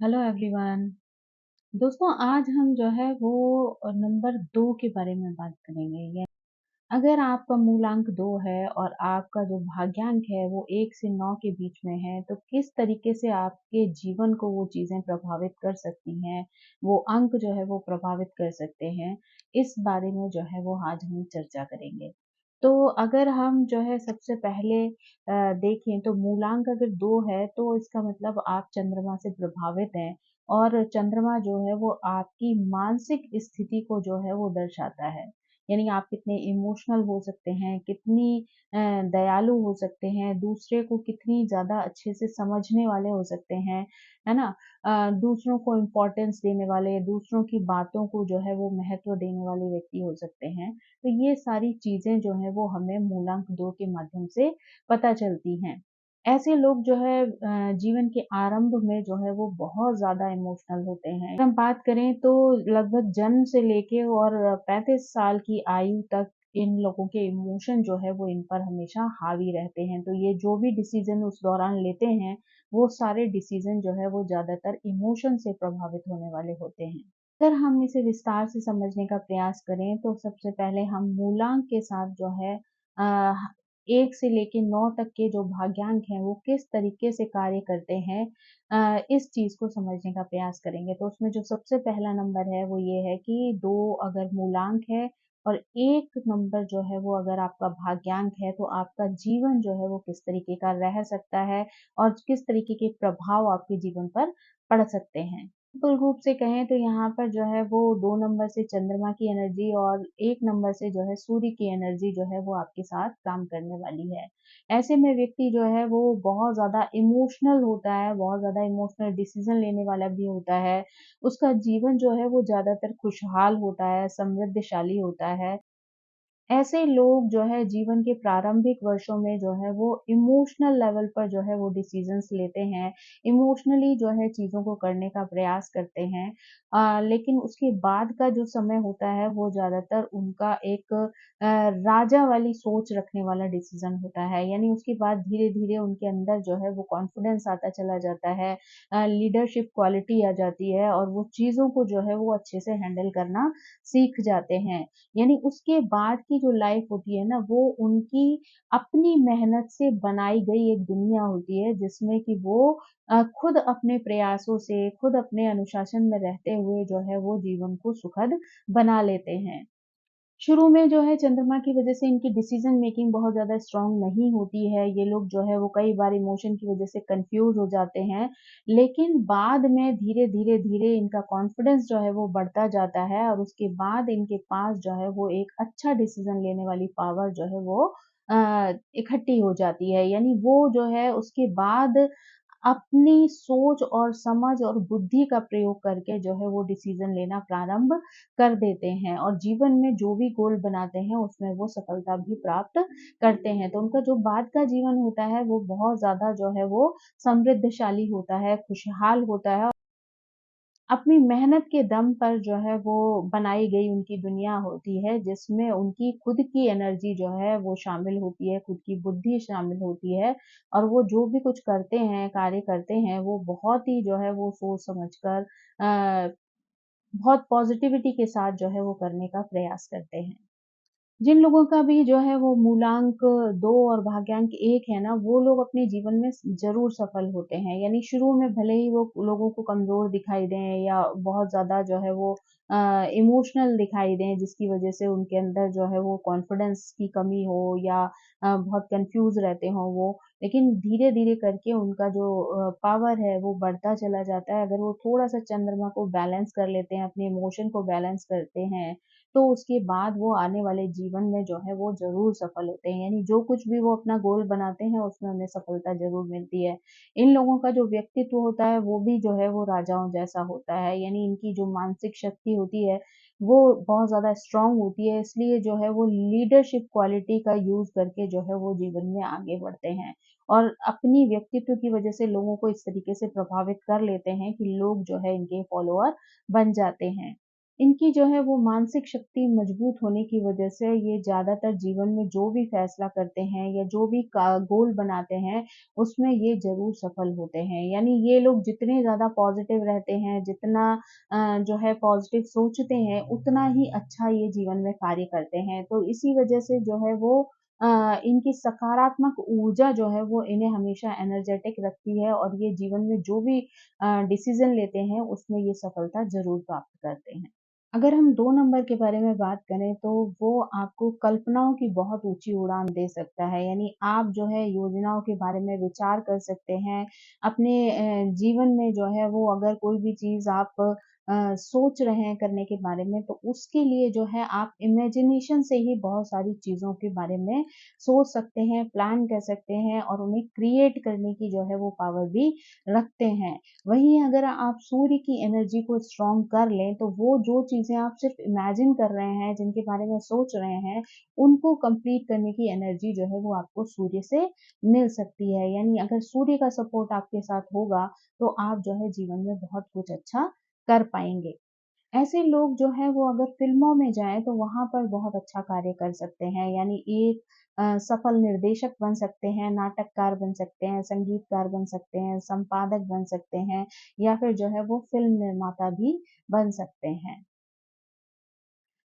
Hello everyone. दोस्तों, आज हम जो है वो नंबर 2 के बारे में बात करेंगे। ये अगर आपका मूलांक 2 है और आपका जो भाग्यांक है वो 1 से 9 के बीच में है, तो किस तरीके से आपके जीवन को वो चीज़ें प्रभावित कर सकती हैं, वो अंक जो है वो प्रभावित कर सकते हैं, इस बारे में जो है वो आज हम चर्चा करेंगे। तो अगर हम जो है सबसे पहले देखें तो मूलांक अगर 2 है तो इसका मतलब आप चंद्रमा से प्रभावित हैं और चंद्रमा जो है वो आपकी मानसिक स्थिति को जो है वो दर्शाता है। यानी आप कितने इमोशनल हो सकते हैं, कितनी दयालु हो सकते हैं, दूसरे को कितनी ज़्यादा अच्छे से समझने वाले हो सकते हैं, है ना? दूसरों को इम्पोर्टेंस देने वाले, दूसरों की बातों को जो है वो महत्व देने वाले व्यक्ति हो सकते हैं। तो ये सारी चीज़ें जो हैं वो हमें मूलांक 2 के माध्यम से पता चलती हैं। ऐसे लोग जो है जीवन के आरंभ में जो है वो बहुत ज़्यादा इमोशनल होते हैं। अगर हम बात करें तो लगभग जन्म से लेके और 35 साल की आयु तक इन लोगों के इमोशन जो है वो इन पर हमेशा हावी रहते हैं। तो ये जो भी डिसीज़न उस दौरान लेते हैं, वो सारे डिसीज़न जो है वो ज़्यादातर इमोशन से प्रभावित होने वाले होते हैं। अगर हम इसे विस्तार से समझने का प्रयास करें तो सबसे पहले हम मूलांक के साथ जो है 1 से लेके 9 तक के जो भाग्यांक हैं वो किस तरीके से कार्य करते हैं, इस चीज़ को समझने का प्रयास करेंगे। तो उसमें जो सबसे पहला नंबर है वो ये है कि 2 अगर मूलांक है और 1 नंबर जो है वो अगर आपका भाग्यांक है, तो आपका जीवन जो है वो किस तरीके का रह सकता है और किस तरीके के प्रभाव आपके जीवन पर पड़ सकते हैं। सिंपल रूप से कहें तो यहाँ पर जो है वो 2 नंबर से चंद्रमा की एनर्जी और 1 नंबर से जो है सूर्य की एनर्जी जो है वो आपके साथ काम करने वाली है। ऐसे में व्यक्ति जो है वो बहुत ज़्यादा इमोशनल होता है, बहुत ज़्यादा इमोशनल डिसीज़न लेने वाला भी होता है। उसका जीवन जो है वो ज़्यादातर खुशहाल होता है, समृद्धशाली होता है। ऐसे लोग जो है जीवन के प्रारंभिक वर्षों में जो है वो इमोशनल लेवल पर जो है वो डिसीजंस लेते हैं, इमोशनली जो है चीज़ों को करने का प्रयास करते हैं। लेकिन उसके बाद का जो समय होता है वो ज़्यादातर उनका एक राजा वाली सोच रखने वाला डिसीजन होता है। यानी उसके बाद धीरे-धीरे उनके अंदर जो है वो कॉन्फिडेंस आता चला जाता है, लीडरशिप क्वालिटी आ जाती है और वो चीज़ों को जो है वो अच्छे से हैंडल करना सीख जाते हैं। यानी उसके बाद की जो लाइफ होती है ना, वो उनकी अपनी मेहनत से बनाई गई एक दुनिया होती है, जिसमें कि वो खुद अपने प्रयासों से, खुद अपने अनुशासन में रहते हुए जो है वो जीवन को सुखद बना लेते हैं। शुरू में जो है चंद्रमा की वजह से इनकी डिसीजन मेकिंग बहुत ज़्यादा स्ट्रॉन्ग नहीं होती है। ये लोग जो है वो कई बार इमोशन की वजह से कन्फ्यूज़ हो जाते हैं। लेकिन बाद में धीरे-धीरे इनका कॉन्फिडेंस जो है वो बढ़ता जाता है और उसके बाद इनके पास जो है वो एक अच्छा डिसीजन लेने वाली पावर जो है वो इकट्ठी हो जाती है। यानी वो जो है उसके बाद अपनी सोच और समझ और बुद्धि का प्रयोग करके जो है वो डिसीज़न लेना प्रारंभ कर देते हैं और जीवन में जो भी गोल बनाते हैं उसमें वो सफलता भी प्राप्त करते हैं। तो उनका जो बाद का जीवन होता है वो बहुत ज़्यादा जो है वो समृद्धशाली होता है, खुशहाल होता है। अपनी मेहनत के दम पर जो है वो बनाई गई उनकी दुनिया होती है, जिसमें उनकी खुद की एनर्जी जो है वो शामिल होती है, खुद की बुद्धि शामिल होती है और वो जो भी कुछ करते हैं, कार्य करते हैं, वो बहुत ही जो है वो सोच समझ कर बहुत पॉज़िटिविटी के साथ जो है वो करने का प्रयास करते हैं। जिन लोगों का भी जो है वो मूलांक 2 और भाग्यांक 1 है ना, वो लोग अपने जीवन में ज़रूर सफल होते हैं। यानी शुरू में भले ही वो लोगों को कमज़ोर दिखाई दें या बहुत ज़्यादा जो है वो इमोशनल दिखाई दें, जिसकी वज़ह से उनके अंदर जो है वो कॉन्फिडेंस की कमी हो या बहुत कन्फ्यूज़ रहते हों वो। लेकिन धीरे-धीरे करके उनका जो पावर है वो बढ़ता चला जाता है। अगर वो थोड़ा-सा चंद्रमा को बैलेंस कर लेते हैं, अपने इमोशन को बैलेंस करते हैं, तो उसके बाद वो आने वाले जीवन में जो है वो ज़रूर सफल होते हैं। यानी जो कुछ भी वो अपना गोल बनाते हैं उसमें उन्हें सफलता ज़रूर मिलती है। इन लोगों का जो व्यक्तित्व होता है वो भी जो है वो राजाओं जैसा होता है। यानी इनकी जो मानसिक शक्ति होती है वो बहुत ज़्यादा स्ट्रॉन्ग होती है, इसलिए जो है वो लीडरशिप क्वालिटी का यूज़ करके जो है वो जीवन में आगे बढ़ते हैं। और अपनी व्यक्तित्व की वज़ह से लोगों को इस तरीके से प्रभावित कर लेते हैं कि लोग जो है इनके फॉलोअर बन जाते हैं। इनकी जो है वो मानसिक शक्ति मजबूत होने की वजह से ये ज़्यादातर जीवन में जो भी फैसला करते हैं या जो भी का गोल बनाते हैं, उसमें ये ज़रूर सफल होते हैं। यानी ये लोग जितने ज़्यादा पॉज़िटिव रहते हैं, जितना जो है पॉज़िटिव सोचते हैं, उतना ही अच्छा ये जीवन में कार्य करते हैं। तो इसी वजह से जो है वो इनकी सकारात्मक ऊर्जा जो है वो इन्हें हमेशा एनर्जेटिक रखती है और ये जीवन में जो भी डिसीज़न लेते हैं, उसमें ये सफलता ज़रूर प्राप्त करते हैं। अगर हम 2 नंबर के बारे में बात करें तो वो आपको कल्पनाओं की बहुत ऊँची उड़ान दे सकता है। यानी आप जो है योजनाओं के बारे में विचार कर सकते हैं। अपने जीवन में जो है वो अगर कोई भी चीज़ आप सोच रहे हैं करने के बारे में तो उसके लिए जो है आप इमेजिनेशन से ही बहुत सारी चीज़ों के बारे में सोच सकते हैं, प्लान कर सकते हैं और उन्हें क्रिएट करने की जो है वो पावर भी रखते हैं। वहीं अगर आप सूर्य की एनर्जी को स्ट्रॉन्ग कर लें, तो वो जो चीज़ें आप सिर्फ़ इमेजिन कर रहे हैं, जिनके बारे में सोच रहे हैं, उनको कंप्लीट करने की एनर्जी जो है वो आपको सूर्य से मिल सकती है। यानी अगर सूर्य का सपोर्ट आपके साथ होगा, तो आप जो है जीवन में बहुत कुछ अच्छा कर पाएँगे। ऐसे लोग जो हैं वो अगर फ़िल्मों में जाएँ तो वहाँ पर बहुत अच्छा कार्य कर सकते हैं। यानी एक सफल निर्देशक बन सकते हैं, नाटककार बन सकते हैं, संगीतकार बन सकते हैं, संपादक बन सकते हैं या फिर जो है वो फ़िल्म निर्माता भी बन सकते हैं।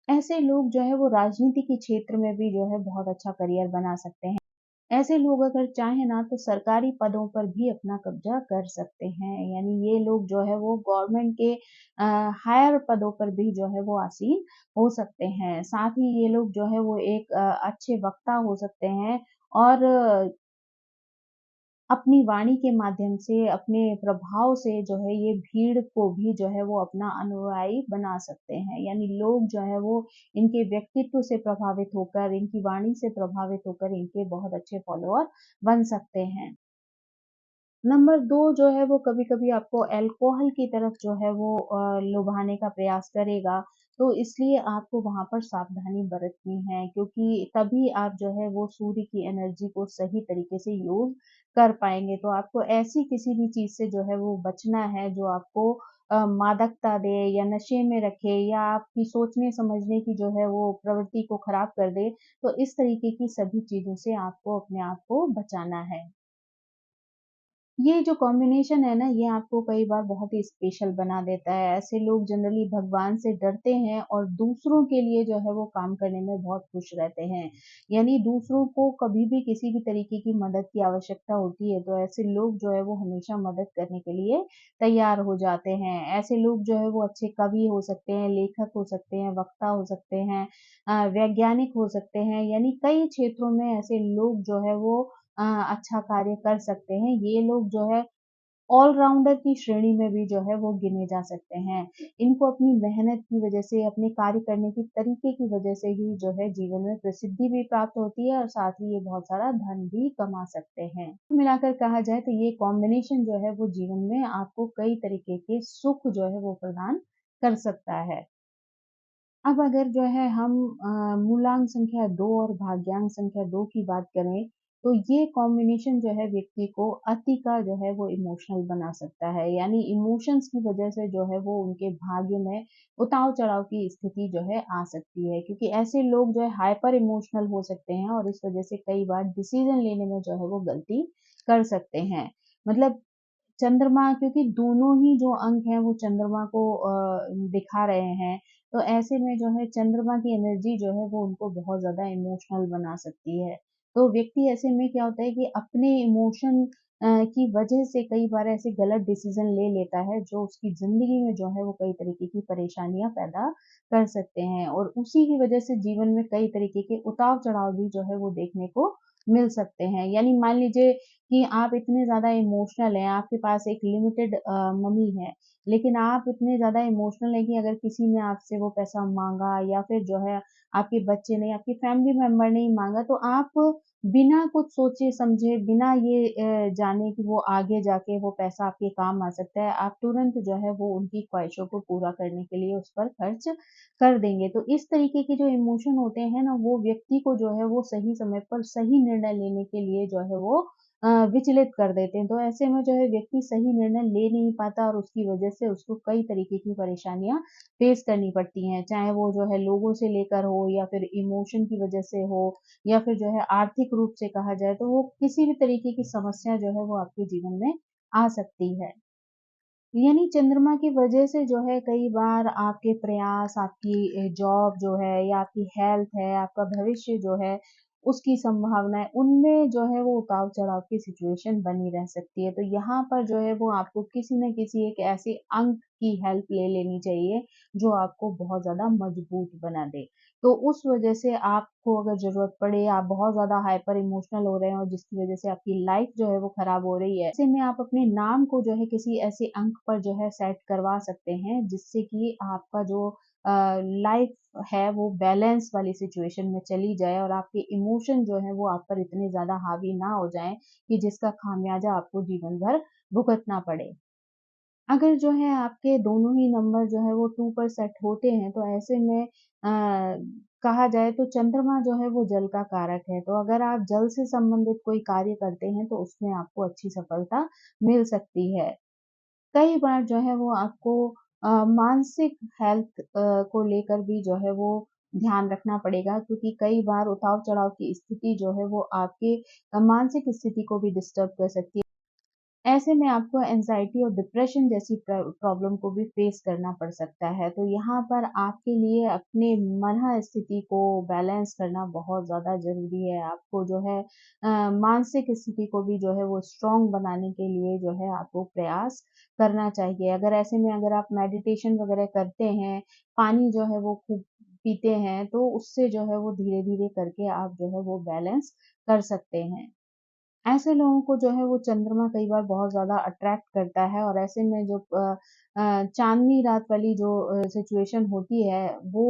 ऐसे लोग जो है वो राजनीति के क्षेत्र में भी जो है बहुत अच्छा करियर बना सकते हैं। ऐसे लोग अगर चाहें ना तो सरकारी पदों पर भी अपना कब्ज़ा कर सकते हैं। यानी ये लोग जो है वो गवर्नमेंट के हायर पदों पर भी जो है वो आसीन हो सकते हैं। साथ ही ये लोग जो है वो एक अच्छे वक्ता हो सकते हैं और अपनी वाणी के माध्यम से, अपने प्रभाव से जो है ये भीड़ को भी जो है वो अपना अनुयायी बना सकते हैं। यानी लोग जो है वो इनके व्यक्तित्व से प्रभावित होकर, इनकी वाणी से प्रभावित होकर इनके बहुत अच्छे फॉलोअर बन सकते हैं। नंबर 2 जो है वो कभी-कभी आपको अल्कोहल की तरफ जो है वो लुभाने का प्रयास करेगा, तो इसलिए आपको वहाँ पर सावधानी बरतनी है क्योंकि तभी आप जो है वो सूर्य की एनर्जी को सही तरीके से यूज़ कर पाएँगे। तो आपको ऐसी किसी भी चीज़ से जो है वो बचना है जो आपको मादकता दे या नशे में रखे या आपकी सोचने-समझने की जो है वो प्रवृत्ति को खराब कर दे, तो इस तरीके की सभी चीज़ों से आपको अपने आप को बचाना है। ये जो कॉम्बिनेशन है ना, ये आपको कई बार बहुत ही स्पेशल बना देता है। ऐसे लोग जनरली भगवान से डरते हैं और दूसरों के लिए जो है वो काम करने में बहुत खुश रहते हैं। यानी दूसरों को कभी भी किसी भी तरीके की मदद की आवश्यकता होती है, तो ऐसे लोग जो है वो हमेशा मदद करने के लिए तैयार हो जाते हैं। ऐसे लोग जो है वो अच्छे कवि हो सकते हैं, लेखक हो सकते हैं, वक्ता हो सकते हैं, वैज्ञानिक हो सकते हैं, यानी कई क्षेत्रों में ऐसे लोग जो है वो अच्छा कार्य कर सकते हैं। ये लोग जो है ऑल-राउंडर की श्रेणी में भी जो है वो गिने जा सकते हैं। इनको अपनी मेहनत की वजह से, अपने कार्य करने के तरीके की वजह से ही जो है जीवन में प्रसिद्धि भी प्राप्त होती है और साथ ही ये बहुत सारा धन भी कमा सकते हैं। कुल मिलाकर कहा जाए तो ये कॉम्बिनेशन जो है वो जीवन में आपको कई तरीके के सुख जो है वो प्रदान कर सकता है। अब अगर जो है हम मूलांक संख्या 2 और भाग्यांक संख्या 2 की बात करें, तो ये कॉम्बिनेशन जो है व्यक्ति को अति का जो है वो इमोशनल बना सकता है। यानी इमोशंस की वजह से जो है वो उनके भाग्य में उतार-चढ़ाव की स्थिति जो है आ सकती है। क्योंकि ऐसे लोग जो है हाइपर इमोशनल हो सकते हैं और इस वजह से कई बार डिसीज़न लेने में जो है वो गलती कर सकते हैं। मतलब चंद्रमा क्योंकि दोनों ही जो अंक हैं वो चंद्रमा को दिखा रहे हैं, तो ऐसे में जो है चंद्रमा की एनर्जी जो है वो उनको बहुत ज़्यादा इमोशनल बना सकती है। तो व्यक्ति ऐसे में क्या होता है कि अपने इमोशन की वजह से कई बार ऐसे गलत डिसीज़न ले लेता है जो उसकी ज़िंदगी में जो है वो कई तरीके की परेशानियाँ पैदा कर सकते हैं और उसी की वजह से जीवन में कई तरीके के उतार-चढ़ाव भी जो है वो देखने को मिल सकते हैं। यानी मान लीजिए कि आप इतने ज़्यादा इमोशनल हैं, आपके पास एक लिमिटेड मनी है, लेकिन आप इतने ज़्यादा इमोशनल हैं कि अगर किसी ने आपसे वो पैसा माँगा या फिर जो है आपके बच्चे ने, आपके फैमिली मेंबर ने ही माँगा, तो आप बिना कुछ सोचे-समझे, बिना ये जाने कि वो आगे जाके वो पैसा आपके काम आ सकता है, आप तुरंत जो है वो उनकी ख्वाहिशों को पूरा करने के लिए उस पर खर्च कर देंगे। तो इस तरीके के जो इमोशन होते हैं ना, वो व्यक्ति को जो है वो सही समय पर सही निर्णय लेने के लिए जो है वो विचलित कर देते हैं। तो ऐसे में जो है व्यक्ति सही निर्णय ले नहीं पाता और उसकी वजह से उसको कई तरीके की परेशानियाँ फेस करनी पड़ती हैं। चाहे वो जो है लोगों से लेकर हो या फिर इमोशन की वजह से हो या फिर जो है आर्थिक रूप से कहा जाए तो वो किसी भी तरीके की समस्या जो है वो आपके जीवन में आ सकती है। यानी चंद्रमा की वजह से जो है कई बार आपके प्रयास, आपकी जॉब जो है या आपकी हेल्थ है, आपका भविष्य जो है, उसकी संभावनाएँ, उनमें जो है वो उतार-चढ़ाव की सिचुएशन बनी रह सकती है। तो यहाँ पर जो है वो आपको किसी न किसी एक ऐसे अंग की हेल्प ले लेनी चाहिए, जो आपको बहुत ज़्यादा मजबूत बना दे। तो उस वजह से आपको अगर ज़रूरत पड़े, आप बहुत ज़्यादा हाइपर इमोशनल हो रहे हैं और जिसकी वजह से आपकी लाइफ जो है वो खराब हो रही है, ऐसे में आप अपने नाम को जो है किसी ऐसे अंक पर जो है सेट करवा सकते हैं, जिससे कि आपका जो लाइफ है वो बैलेंस वाली सिचुएशन में चली जाए और आपके इमोशन जो है वो आप पर इतने ज़्यादा हावी ना हो जाएँ कि जिसका खामियाज़ा आपको जीवन भर भुगतना पड़े। अगर जो है आपके दोनों ही नंबर जो है वो 2 पर सेट होते हैं, तो ऐसे में कहा जाए तो चंद्रमा जो है वो जल का कारक है, तो अगर आप जल से संबंधित कोई कार्य करते हैं, तो उसमें आपको अच्छी सफलता मिल सकती है। कई बार जो है वो आपको मानसिक हेल्थ को लेकर भी जो है वो ध्यान रखना पड़ेगा क्योंकि कई बार उतार-चढ़ाव की स्थिति जो है वो आपके मानसिक स्थिति को भी डिस्टर्ब कर सकती है। ऐसे में आपको एंग्ज़ायटी और डिप्रेशन जैसी प्रॉब्लम को भी फेस करना पड़ सकता है। तो यहाँ पर आपके लिए अपने मन स्थिति को बैलेंस करना बहुत ज़्यादा ज़रूरी है। आपको जो है मानसिक स्थिति को भी जो है वो स्ट्रॉन्ग बनाने के लिए जो है आपको प्रयास करना चाहिए। अगर ऐसे में अगर आप मेडिटेशन वग़ैरह करते हैं, पानी जो है वो खूब पीते हैं, तो उससे जो है वो धीरे-धीरे करके आप जो है वो बैलेंस कर सकते हैं। ऐसे लोगों को जो है वो चंद्रमा कई बार बहुत ज़्यादा अट्रैक्ट करता है और ऐसे में जो चाँदनी रात वाली जो सिचुएशन होती है वो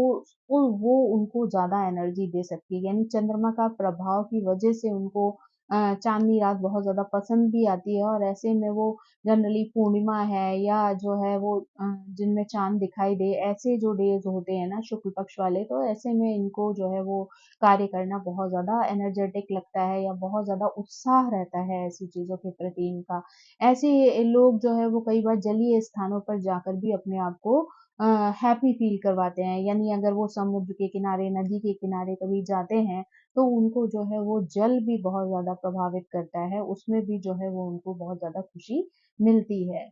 उनको ज़्यादा एनर्जी दे सकती है। यानी चंद्रमा का प्रभाव की वज़ह से उनको चाँदनी रात बहुत ज़्यादा पसंद भी आती है और ऐसे में वो जनरली पूर्णिमा है या जो है वो जिनमें चाँद दिखाई दे, ऐसे जो डेज़ होते हैं ना शुक्ल पक्ष वाले, तो ऐसे में इनको जो है वो कार्य करना बहुत ज़्यादा एनर्जेटिक लगता है या बहुत ज़्यादा उत्साह रहता है ऐसी चीज़ों के प्रति इनका। ऐसे लोग जो है वो कई बार जलीय स्थानों पर जाकर भी अपने आप को अ, हैप्पी फ़ील करवाते हैं। यानी अगर वो समुद्र के किनारे, नदी के किनारे कभी जाते हैं, तो उनको जो है वो जल भी बहुत ज़्यादा प्रभावित करता है, उसमें भी जो है वो उनको बहुत ज़्यादा खुशी मिलती है।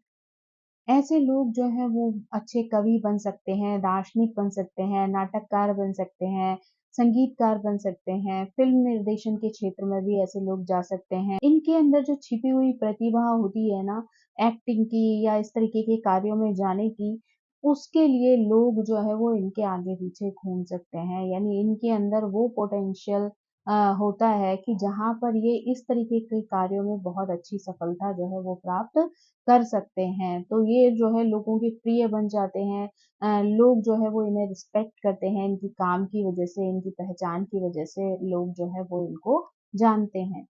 ऐसे लोग जो हैं वो अच्छे कवि बन सकते हैं, दार्शनिक बन सकते हैं, नाटककार बन सकते हैं, संगीतकार बन सकते हैं, फ़िल्म निर्देशन के क्षेत्र में भी ऐसे लोग जा सकते हैं। इनके अंदर जो छिपी हुई प्रतिभा होती है ना, एक्टिंग की या इस तरीके के कार्यों में जाने की, उसके लिए लोग जो है वो इनके आगे-पीछे घूम सकते हैं। यानी इनके अंदर वो पोटेंशियल होता है कि जहाँ पर ये इस तरीके के कार्यों में बहुत अच्छी सफलता जो है वो प्राप्त कर सकते हैं। तो ये जो है लोगों के प्रिय बन जाते हैं। लोग जो है वो इन्हें रिस्पेक्ट करते हैं, इनकी काम की वज़ह से, इनकी पहचान की वज़ह से लोग जो है वो इनको जानते हैं।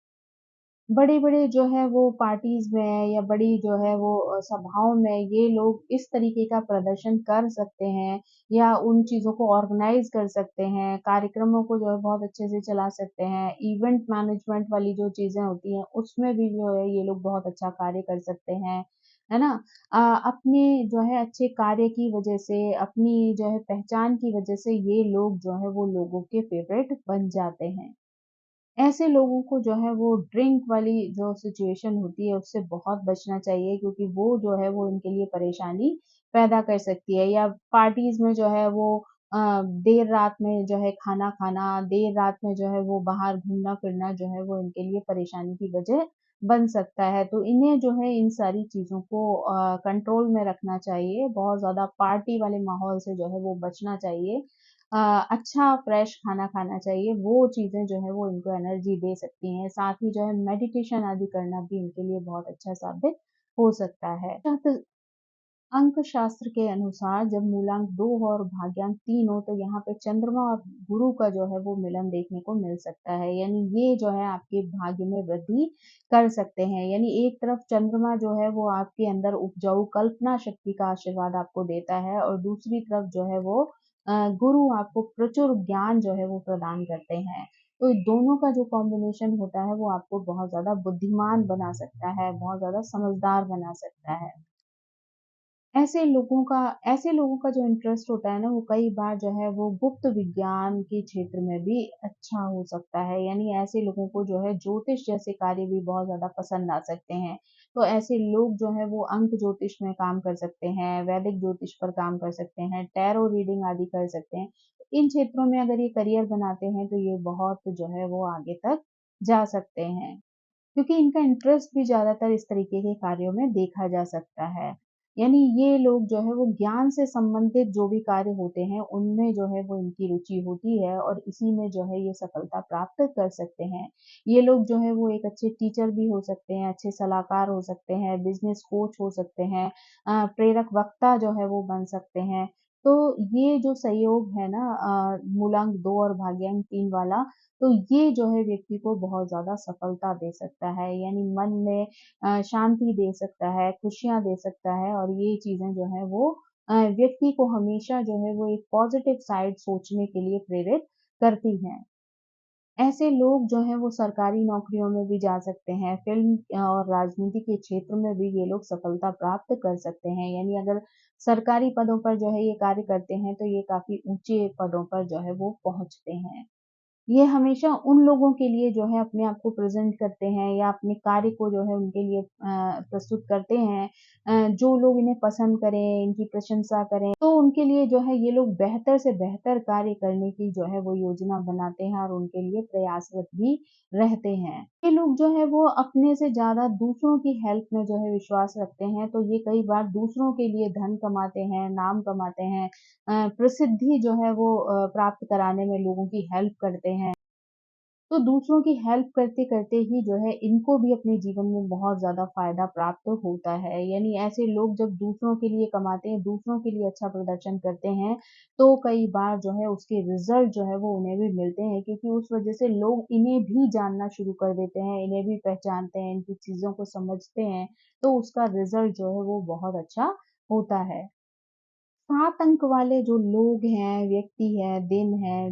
बड़े-बड़े जो है वो पार्टीज़ में या बड़ी जो है वो सभाओं में ये लोग इस तरीके का प्रदर्शन कर सकते हैं या उन चीज़ों को ऑर्गनाइज़ कर सकते हैं, कार्यक्रमों को जो है बहुत अच्छे से चला सकते हैं। इवेंट मैनेजमेंट वाली जो चीज़ें होती हैं, उसमें भी जो है ये लोग बहुत अच्छा कार्य कर सकते हैं, है ना? अपने जो है अच्छे कार्य की वज़ह से, अपनी जो है पहचान की वज़ह से ये लोग जो है वो लोगों के फ़ेवरेट बन जाते हैं। ऐसे लोगों को जो है वो ड्रिंक वाली जो सिचुएशन होती है उससे बहुत बचना चाहिए क्योंकि वो जो है वो इनके लिए परेशानी पैदा कर सकती है या पार्टीज़ में जो है वो देर रात में जो है खाना खाना, देर रात में जो है वो बाहर घूमना-फिरना जो है वो इनके लिए परेशानी की वजह बन सकता है। तो इन्हें जो है इन सारी चीज़ों को कंट्रोल में रखना चाहिए, बहुत ज़्यादा पार्टी वाले माहौल से जो है वो बचना चाहिए। अ, अच्छा फ्रेश खाना खाना चाहिए, वो चीज़ें जो है वो इनको एनर्जी दे सकती हैं। साथ ही जो है मेडिटेशन आदि करना भी इनके लिए बहुत अच्छा साबित हो सकता है। अंक शास्त्र के अनुसार जब मूलांक 2 हो और भाग्यांक 3 हो तो यहाँ पे चंद्रमा और गुरु का जो है वो मिलन देखने को मिल सकता है। यानी ये जो है आपके भाग्य में वृद्धि कर सकते हैं। यानी एक तरफ चंद्रमा जो है वो आपके अंदर उपजाऊ कल्पना शक्ति का आशीर्वाद आपको देता है और दूसरी तरफ जो है वो गुरु आपको प्रचुर ज्ञान जो है वो प्रदान करते हैं। तो दोनों का जो कॉम्बिनेशन होता है वो आपको बहुत ज़्यादा बुद्धिमान बना सकता है, बहुत ज़्यादा समझदार बना सकता है। ऐसे लोगों का जो इंटरेस्ट होता है ना, वो कई बार जो है वो गुप्त विज्ञान के क्षेत्र में भी अच्छा हो सकता है। यानी ऐसे लोगों को जो है ज्योतिष जैसे कार्य भी बहुत ज़्यादा पसंद आ सकते हैं। तो ऐसे लोग जो है वो अंक ज्योतिष में काम कर सकते हैं, वैदिक ज्योतिष पर काम कर सकते हैं, टैरो रीडिंग आदि कर सकते हैं। इन क्षेत्रों में अगर ये करियर बनाते हैं तो ये बहुत जो है वो आगे तक जा सकते हैं। क्योंकि इनका इंटरेस्ट भी ज़्यादातर इस तरीके के कार्यों में देखा जा सकता है। यानी ये लोग जो है वो ज्ञान से संबंधित जो भी कार्य होते हैं, उनमें जो है वो इनकी रुचि होती है और इसी में जो है ये सफलता प्राप्त कर सकते हैं। ये लोग जो है वो एक अच्छे टीचर भी हो सकते हैं, अच्छे सलाहकार हो सकते हैं, बिज़नेस कोच हो सकते हैं, प्रेरक वक्ता जो है वो बन सकते हैं। तो ये जो संयोग है ना मूलांक 2 और भाग्यांक 3 वाला, तो ये जो है व्यक्ति को बहुत ज़्यादा सफलता दे सकता है, यानी मन में शांति दे सकता है, खुशियाँ दे सकता है और ये चीज़ें जो हैं वो व्यक्ति को हमेशा जो है वो एक पॉज़िटिव साइड सोचने के लिए प्रेरित करती हैं। ऐसे लोग जो हैं वो सरकारी नौकरियों में भी जा सकते हैं, फ़िल्म और राजनीति के क्षेत्र में भी ये लोग सफलता प्राप्त कर सकते हैं। यानी अगर सरकारी पदों पर जो है ये कार्य करते हैं, तो ये काफ़ी ऊँचे पदों पर जो है वो पहुँचते हैं। ये हमेशा उन लोगों के लिए जो है अपने आप को प्रेज़ेंट करते हैं या अपने कार्य को जो है उनके लिए प्रस्तुत करते हैं। जो लोग इन्हें पसंद करें, इनकी प्रशंसा करें, तो उनके लिए जो है ये लोग बेहतर से बेहतर कार्य करने की जो है वो योजना बनाते हैं और उनके लिए प्रयासरत भी रहते हैं। ये लोग जो है वो अपने से ज़्यादा दूसरों की हेल्प में जो है विश्वास रखते हैं, तो ये कई बार दूसरों के लिए धन कमाते हैं, नाम कमाते हैं, प्रसिद्धि जो है वो प्राप्त कराने में लोगों की हेल्प करते हैं। तो दूसरों की हेल्प करते-करते ही जो है इनको भी अपने जीवन में बहुत ज़्यादा फ़ायदा प्राप्त होता है। यानी ऐसे लोग जब दूसरों के लिए कमाते हैं, दूसरों के लिए अच्छा प्रदर्शन करते हैं, तो कई बार जो है उसके रिज़ल्ट जो है वो उन्हें भी मिलते हैं क्योंकि उस वज़ह से लोग इन्हें भी जानना शुरू कर देते हैं, इन्हें भी पहचानते हैं, इनकी चीज़ों को समझते हैं, तो उसका रिज़ल्ट जो है वो बहुत अच्छा होता है। 7 अंक वाले जो लोग हैं, व्यक्ति है, दिन है,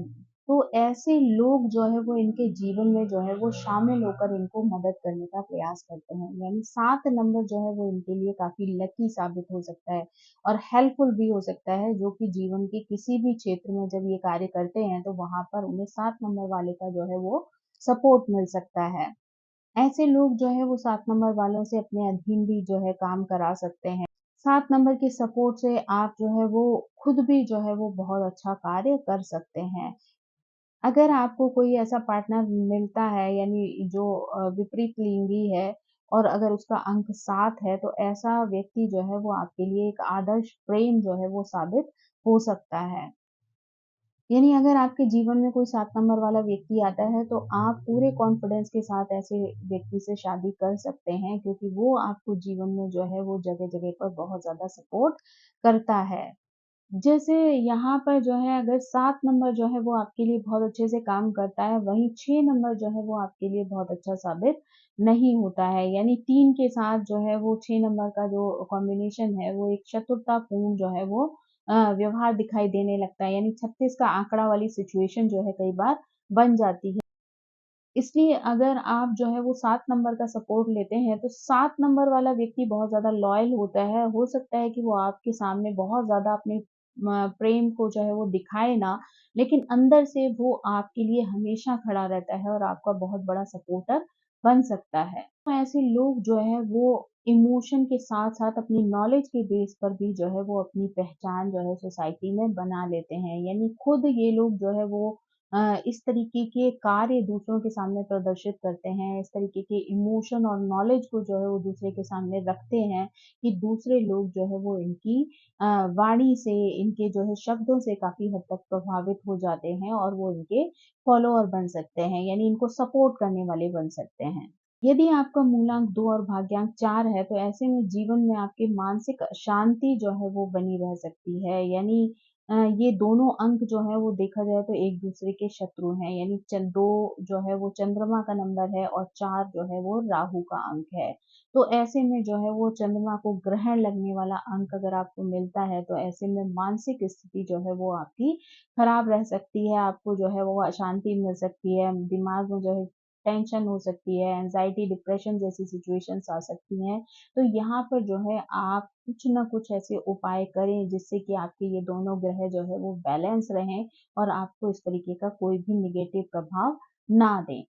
तो ऐसे लोग जो है वो इनके जीवन में जो है वो शामिल होकर इनको मदद करने का प्रयास करते हैं। यानी 7 नंबर जो है वो इनके लिए काफ़ी लकी साबित हो सकता है और हेल्पफुल भी हो सकता है, जो कि जीवन के किसी भी क्षेत्र में जब ये कार्य करते हैं, तो वहाँ पर उन्हें 7 नंबर वाले का जो है वो सपोर्ट मिल सकता है। ऐसे लोग जो है वो 7 नंबर वालों से अपने अधीन भी जो है काम करा सकते हैं। 7 नंबर की सपोर्ट से आप जो है वो खुद भी जो है वो बहुत अच्छा कार्य कर सकते हैं। अगर आपको कोई ऐसा पार्टनर मिलता है यानी जो विपरीत लिंगी है और अगर उसका अंक 7 है तो ऐसा व्यक्ति जो है वो आपके लिए एक आदर्श प्रेम जो है वो साबित हो सकता है। यानी अगर आपके जीवन में कोई 7 नंबर वाला व्यक्ति आता है, तो आप पूरे कॉन्फिडेंस के साथ ऐसे व्यक्ति से शादी कर सकते हैं क्योंकि वो आपको जीवन में जो है वो जगह-जगह पर बहुत ज़्यादा सपोर्ट करता है। जैसे यहाँ पर जो है अगर 7 नंबर जो है वो आपके लिए बहुत अच्छे से काम करता है, वहीं 6 नंबर जो है वो आपके लिए बहुत अच्छा साबित नहीं होता है। यानी 3 के साथ जो है वो 6 नंबर का जो कॉम्बिनेशन है वो एक चतुरतापूर्ण जो है वो व्यवहार दिखाई देने लगता है। यानी 36 का आंकड़ा वाली सिचुएशन जो है कई बार बन जाती है। इसलिए अगर आप जो है वो 7 नंबर का सपोर्ट लेते हैं, तो 7 नंबर वाला व्यक्ति बहुत ज़्यादा लॉयल होता है। हो सकता है कि वो आपके सामने बहुत ज़्यादा अपने प्रेम को जो है वो दिखाए ना, लेकिन अंदर से वो आपके लिए हमेशा खड़ा रहता है और आपका बहुत बड़ा सपोर्टर बन सकता है। तो ऐसे लोग जो है वो इमोशन के साथ-साथ अपनी नॉलेज के बेस पर भी जो है वो अपनी पहचान जो है सोसाइटी में बना लेते हैं। यानी खुद ये लोग जो है वो इस तरीके के कार्य दूसरों के सामने प्रदर्शित करते हैं, इस तरीके के इमोशन और नॉलेज को जो है वो दूसरे के सामने रखते हैं कि दूसरे लोग जो है वो इनकी वाणी से, इनके जो है शब्दों से काफ़ी हद तक प्रभावित हो जाते हैं और वो इनके फॉलोअर बन सकते हैं, यानी इनको सपोर्ट करने वाले बन सकते हैं। यदि आपका मूलांक 2 और भाग्यांक 4 है, तो ऐसे में जीवन में आपकी मानसिक शांति जो है वो बनी रह सकती है। यानी ये दोनों अंक जो है वो देखा जाए तो एक दूसरे के शत्रु हैं, यानी 2 जो है वो चंद्रमा का नंबर है और 4 जो है वो राहु का अंक है। तो ऐसे में जो है वो चंद्रमा को ग्रहण लगने वाला अंक अगर आपको मिलता है तो ऐसे में मानसिक स्थिति जो है वो आपकी खराब रह सकती है, आपको जो है वो अशांति मिल सकती है, दिमाग में जो है टेंशन हो सकती है, एंग्जायटी, डिप्रेशन जैसी सिचुएशंस आ सकती हैं। तो यहाँ पर जो है आप कुछ ना कुछ ऐसे उपाय करें जिससे कि आपके ये दोनों ग्रह जो है वो बैलेंस रहें और आपको इस तरीके का कोई भी नेगेटिव प्रभाव ना दें।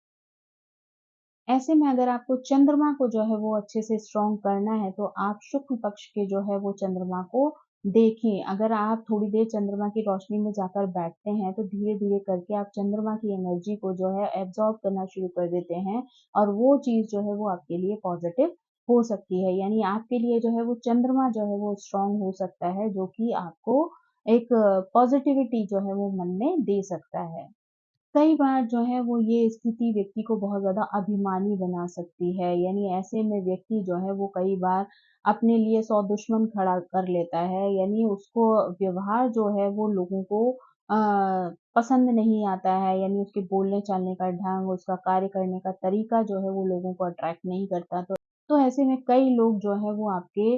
ऐसे में अगर आपको चंद्रमा को जो है वो अच्छे से स्ट्रॉन्ग करना है तो आप शुक्ल पक्ष के जो है वो चंद्रमा को देखें। अगर आप थोड़ी देर चंद्रमा की रोशनी में जाकर बैठते हैं तो धीरे-धीरे करके आप चंद्रमा की एनर्जी को जो है एब्ज़ॉर्ब करना शुरू कर देते हैं और वो चीज़ जो है वो आपके लिए पॉज़िटिव हो सकती है। यानी आपके लिए जो है वो चंद्रमा जो है वो स्ट्रॉन्ग हो सकता है, जो कि आपको एक पॉज़िटिविटी जो है वो मन में दे सकता है। कई बार जो है वो ये स्थिति व्यक्ति को बहुत ज़्यादा अभिमानी बना सकती है, यानी ऐसे में व्यक्ति जो है वो कई बार अपने लिए 100 दुश्मन खड़ा कर लेता है, यानी उसको व्यवहार जो है वो लोगों को पसंद नहीं आता है, यानी उसके बोलने-चालने का ढंग, उसका कार्य करने का तरीका जो है वो लोगों को अट्रैक्ट नहीं करता। तो ऐसे में कई लोग जो है वो आपके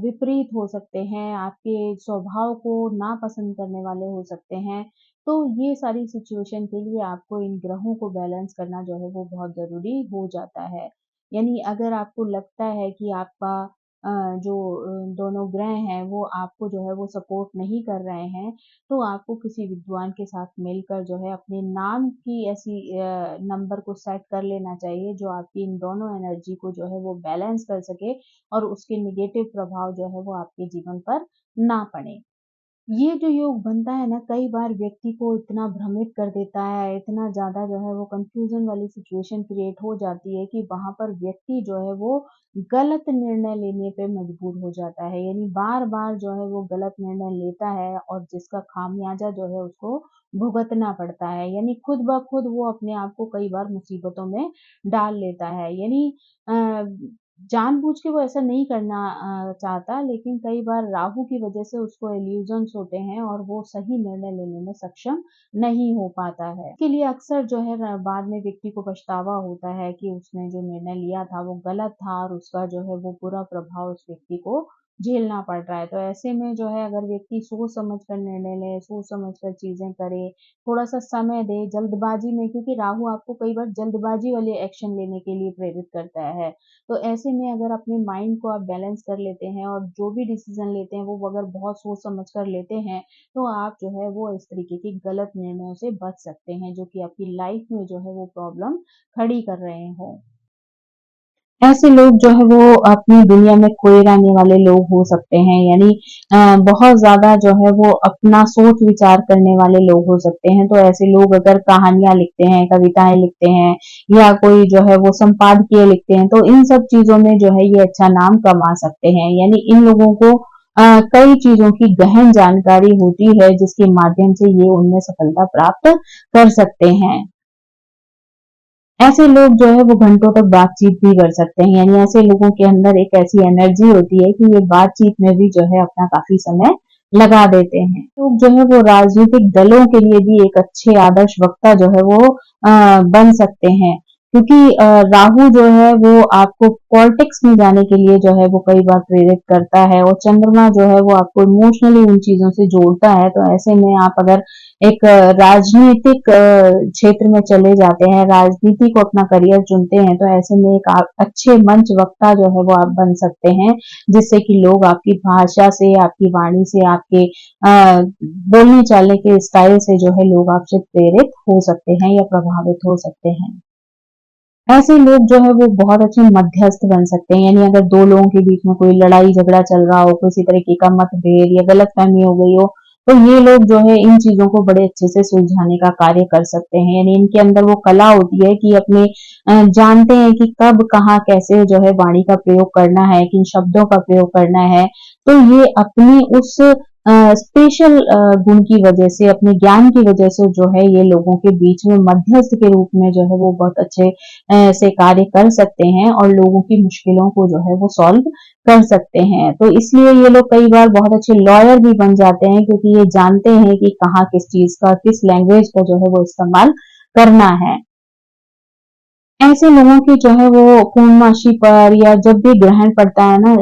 विपरीत हो सकते हैं, आपके स्वभाव को नापसंद करने वाले हो सकते हैं। तो ये सारी सिचुएशन के लिए आपको इन ग्रहों को बैलेंस करना जो है वो बहुत ज़रूरी हो जाता है। यानी अगर आपको लगता है कि आपका जो दोनों ग्रह हैं वो आपको जो है वो सपोर्ट नहीं कर रहे हैं, तो आपको किसी विद्वान के साथ मिलकर जो है अपने नाम की ऐसी नंबर को सेट कर लेना चाहिए जो आपकी इन दोनों एनर्जी को जो है वो बैलेंस कर सके और उसके नेगेटिव प्रभाव जो है वो आपके जीवन पर ना पड़े। ये जो योग बनता है ना, कई बार व्यक्ति को इतना भ्रमित कर देता है, इतना ज़्यादा जो है वो कन्फ्यूज़न वाली सिचुएशन क्रिएट हो जाती है कि वहाँ पर व्यक्ति जो है वो गलत निर्णय लेने पे मजबूर हो जाता है। यानी बार-बार जो है वो गलत निर्णय लेता है और जिसका खामियाज़ा जो है उसको भुगतना पड़ता है। यानी खुद ब खुद वो अपने आप को कई बार मुसीबतों में डाल लेता है। यानी अ, जानबूझ के वो ऐसा नहीं करना चाहता, लेकिन कई बार राहु की वजह से उसको इल्यूज़न्स होते हैं और वो सही निर्णय लेने में सक्षम नहीं हो पाता है। इसके लिए अक्सर जो है बाद में व्यक्ति को पछतावा होता है कि उसने जो निर्णय लिया था वो गलत था और उसका जो है वो बुरा प्रभाव उस व्यक्ति को झेलना पड़ रहा है। तो ऐसे में जो है अगर व्यक्ति सोच समझ कर निर्णय ले, सोच समझ कर चीज़ें करे, थोड़ा-सा समय दे, जल्दबाज़ी में, क्योंकि राहु आपको कई बार जल्दबाज़ी वाले एक्शन लेने के लिए प्रेरित करता है। तो ऐसे में अगर अपने माइंड को आप बैलेंस कर लेते हैं और जो भी डिसीज़न लेते हैं वो अगर बहुत सोच समझ कर लेते हैं, तो आप जो है वो इस तरीके के गलत निर्णयों से बच सकते हैं, जो कि आपकी लाइफ में जो है वो प्रॉब्लम खड़ी कर रहे हों। ऐसे लोग जो है वो अपनी दुनिया में खोए रहने वाले लोग हो सकते हैं, यानी बहुत ज़्यादा जो है वो अपना सोच विचार करने वाले लोग हो सकते हैं। तो ऐसे लोग अगर कहानियाँ लिखते हैं, कविताएँ लिखते हैं या कोई जो है वो संपादकीय लिखते हैं, तो इन सब चीज़ों में जो है ये अच्छा नाम कमा सकते हैं। यानी इन लोगों को कई चीज़ों की गहन जानकारी होती है जिसके माध्यम से ये उनमें सफलता प्राप्त कर सकते हैं। ऐसे लोग जो है वो घंटों तक बातचीत भी कर सकते हैं, यानी ऐसे लोगों के अंदर एक ऐसी एनर्जी होती है कि ये बातचीत में भी जो है अपना काफ़ी समय लगा देते हैं। लोग जो है वो राजनीतिक दलों के लिए भी एक अच्छे आदर्श वक्ता जो है वो बन सकते हैं। क्योंकि राहु जो है वो आपको पॉलिटिक्स में जाने के लिए जो है वो कई बार प्रेरित करता है और चंद्रमा जो है वो आपको इमोशनली उन चीज़ों से जोड़ता है। तो ऐसे में आप अगर एक राजनीतिक क्षेत्र में चले जाते हैं, राजनीति को अपना करियर चुनते हैं, तो ऐसे में एक आप अच्छे मंच वक्ता जो है वो आप बन सकते हैं, जिससे कि लोग आपकी भाषा से, आपकी वाणी से, आपके बोलने-चालने के स्टाइल से जो है लोग आपसे प्रेरित हो सकते हैं या प्रभावित हो सकते हैं। ऐसे लोग जो है वो बहुत अच्छे मध्यस्थ बन सकते हैं, यानी अगर 2 लोगों के बीच में कोई लड़ाई-झगड़ा चल रहा हो, किसी तरीके का मतभेद या गलतफ़हमी हो गई हो, तो ये लोग जो है इन चीज़ों को बड़े अच्छे से सुलझाने का कार्य कर सकते हैं। यानी इनके अंदर वो कला होती है कि अपने जानते हैं कि कब, कहाँ, कैसे जो है वाणी का प्रयोग करना है, किन शब्दों का प्रयोग करना है। तो ये अपनी उस स्पेशल गुण की वजह से, अपने ज्ञान की वजह से जो है ये लोगों के बीच में मध्यस्थ के रूप में जो है वो बहुत अच्छे से कार्य कर सकते हैं और लोगों की मुश्किलों को जो है वो सॉल्व कर सकते हैं। तो इसलिए ये लोग कई बार बहुत अच्छे लॉयर भी बन जाते हैं, क्योंकि ये जानते हैं कि कहाँ किस चीज का, किस लैंग्वेज का जो है वो इस्तेमाल करना है। ऐसे लोगों की जो है वो पूर्णमासी पर या जब भी ग्रहण पड़ता है ना,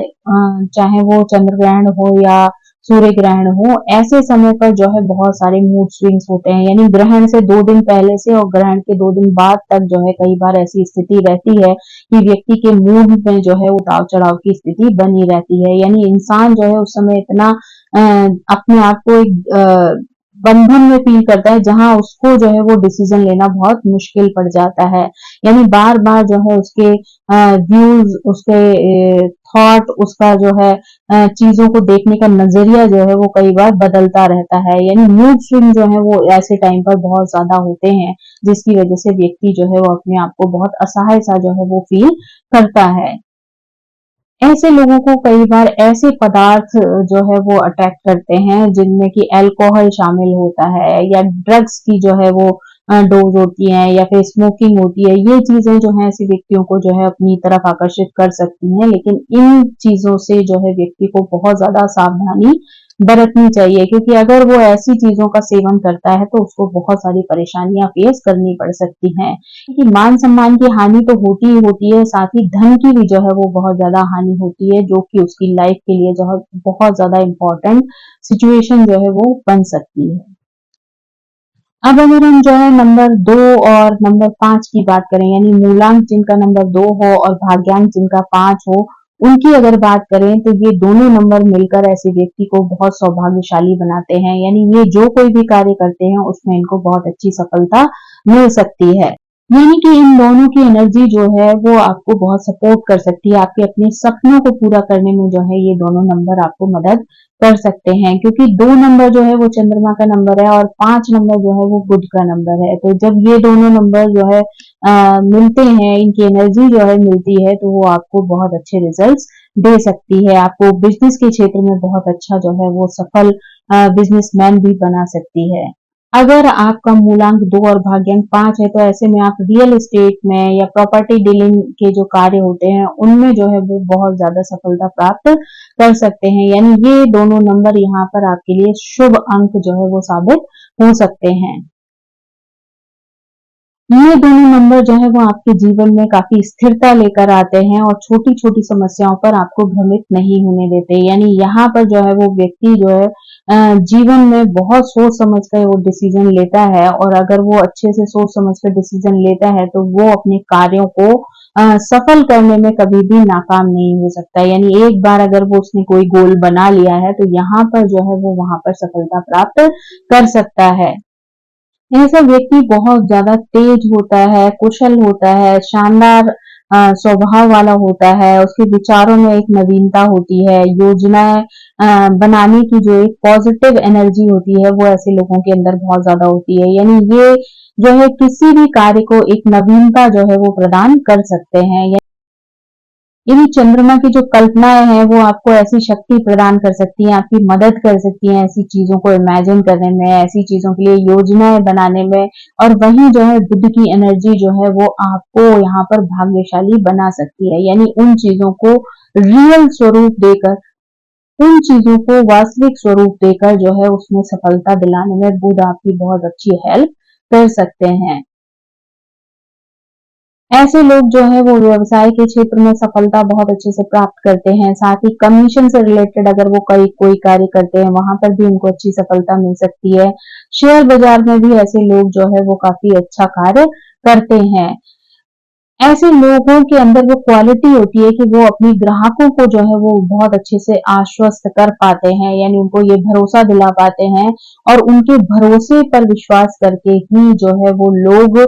चाहे वो चंद्र ग्रहण हो या सूर्य ग्रहण हो, ऐसे समय पर जो है बहुत सारे मूड स्विंग्स होते हैं। यानी ग्रहण से 2 दिन पहले से और ग्रहण के 2 दिन बाद तक जो है कई बार ऐसी स्थिति रहती है कि व्यक्ति के मूड में जो है उतार चढ़ाव की स्थिति बनी रहती है। यानी इंसान जो है उस समय इतना अपने आप को एक बंधन में फील करता है, जहां उसको जो है वो डिसीजन लेना बहुत मुश्किल पड़ जाता है। यानी बार बार जो है उसके व्यूज, उसके थॉट, उसका जो है चीजों को देखने का नजरिया जो है वो कई बार बदलता रहता है। यानी मूड स्विंग जो है वो ऐसे टाइम पर बहुत ज्यादा होते हैं, जिसकी वजह से व्यक्ति जो है वो अपने आप को बहुत असहाय सा जो है वो फील करता है। ऐसे लोगों को कई बार ऐसे पदार्थ जो है वो अट्रैक्ट करते हैं जिनमें कि अल्कोहल शामिल होता है, या ड्रग्स की जो है वो डोज होती है, या फिर स्मोकिंग होती है। ये चीजें जो है ऐसे व्यक्तियों को जो है अपनी तरफ आकर्षित कर सकती हैं, लेकिन इन चीजों से जो है व्यक्ति को बहुत ज्यादा सावधानी बरतनी चाहिए, क्योंकि अगर वो ऐसी चीजों का सेवन करता है तो उसको बहुत सारी परेशानियां फेस करनी पड़ सकती हैं। कि मान सम्मान की हानि तो होती ही होती है, साथ ही धन की भी जो है वो बहुत ज्यादा हानि होती है, जो कि उसकी लाइफ के लिए जो है बहुत ज्यादा इम्पोर्टेंट सिचुएशन जो है वो बन सकती है। अब अगर हम जो है नंबर 2 और नंबर 5 की बात करें, यानी मूलांक जिनका नंबर 2 हो और भाग्यांक जिनका 5 हो, उनकी अगर बात करें तो ये दोनों नंबर मिलकर ऐसे व्यक्ति को बहुत सौभाग्यशाली बनाते हैं। यानी ये जो कोई भी कार्य करते हैं उसमें इनको बहुत अच्छी सफलता मिल सकती है। यानी कि इन दोनों की एनर्जी जो है वो आपको बहुत सपोर्ट कर सकती है, आपके अपने सपनों को पूरा करने में जो है ये दोनों नंबर आपको मदद कर सकते हैं, क्योंकि 2 नंबर जो है वो चंद्रमा का नंबर है और 5 नंबर जो है वो बुध का नंबर है। तो जब ये दोनों नंबर जो है मिलते हैं, इनकी एनर्जी जो है मिलती है, तो वो आपको बहुत अच्छे रिजल्ट्स दे सकती है। आपको बिजनेस के क्षेत्र में बहुत अच्छा जो है वो सफल बिजनेसमैन भी बना सकती है। अगर आपका मूलांक 2 और भाग्यांक 5 है, तो ऐसे में आप रियल एस्टेट में या प्रॉपर्टी डीलिंग के जो कार्य होते हैं उनमें जो है वो बहुत ज्यादा सफलता प्राप्त कर सकते हैं। यानी ये दोनों नंबर यहाँ पर आपके लिए शुभ अंक जो है वो साबित हो सकते हैं। ये दोनों नंबर जो है वो आपके जीवन में काफी स्थिरता लेकर आते हैं और छोटी छोटी समस्याओं पर आपको भ्रमित नहीं होने देते। यानी यहाँ पर जो है वो व्यक्ति जो है जीवन में बहुत सोच समझ कर वो डिसीजन लेता है, और अगर वो अच्छे से सोच समझ कर डिसीजन लेता है तो वो अपने कार्यों को सफल करने में कभी भी नाकाम नहीं हो सकता। यानी एक बार अगर वो उसने कोई गोल बना लिया है तो यहाँ पर जो है वो वहां पर सफलता प्राप्त कर सकता है। ऐसा व्यक्ति बहुत ज्यादा तेज होता है, कुशल होता है, शानदार स्वभाव वाला होता है, उसके विचारों में एक नवीनता होती है, योजनाएं बनाने की जो एक पॉजिटिव एनर्जी होती है वो ऐसे लोगों के अंदर बहुत ज्यादा होती है। यानी ये जो है किसी भी कार्य को एक नवीनता जो है वो प्रदान कर सकते हैं। यानी चंद्रमा की जो कल्पनाएं हैं वो आपको ऐसी शक्ति प्रदान कर सकती हैं, आपकी मदद कर सकती हैं ऐसी चीजों को इमेजिन करने में, ऐसी चीजों के लिए योजनाएं बनाने में। और वहीं जो है बुद्ध की एनर्जी जो है वो आपको यहाँ पर भाग्यशाली बना सकती है। यानी उन चीजों को रियल स्वरूप देकर, उन चीजों को वास्तविक स्वरूप देकर जो है उसमें सफलता दिलाने में बुद्ध आपकी बहुत अच्छी हेल्प कर सकते हैं। ऐसे लोग जो है वो व्यवसाय के क्षेत्र में सफलता बहुत अच्छे से प्राप्त करते हैं, साथ ही कमीशन से रिलेटेड अगर वो कोई कार्य करते हैं वहां पर भी उनको अच्छी सफलता मिल सकती है। शेयर बाजार में भी ऐसे लोग जो है वो काफी अच्छा कार्य करते हैं। ऐसे लोगों के अंदर वो क्वालिटी होती है कि वो अपने ग्राहकों को जो है वो बहुत अच्छे से आश्वस्त कर पाते हैं, यानी उनको ये भरोसा दिला पाते हैं, और उनके भरोसे पर विश्वास करके ही जो है वो लोग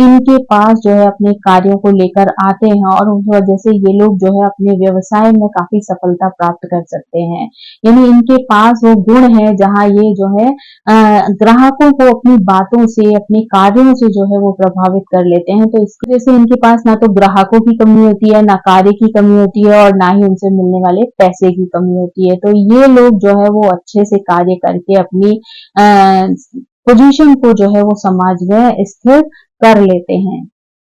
इनके पास जो है अपने कार्यों को लेकर आते हैं, और उस वजह से ये लोग जो है अपने व्यवसाय में काफी सफलता प्राप्त कर सकते हैं। यानी इनके पास वो गुण है जहाँ ये जो है ग्राहकों को अपनी बातों से, अपने कार्यों से जो है वो प्रभावित कर लेते हैं। तो इसकी वजह से इनके इनके पास ना तो ग्राहकों की कमी होती है, ना कार्य की कमी होती है और ना ही उनसे मिलने वाले पैसे की कमी होती है। तो ये लोग जो है वो अच्छे से कार्य करके अपनी पोजीशन को जो है वो समाज में स्थिर कर लेते हैं।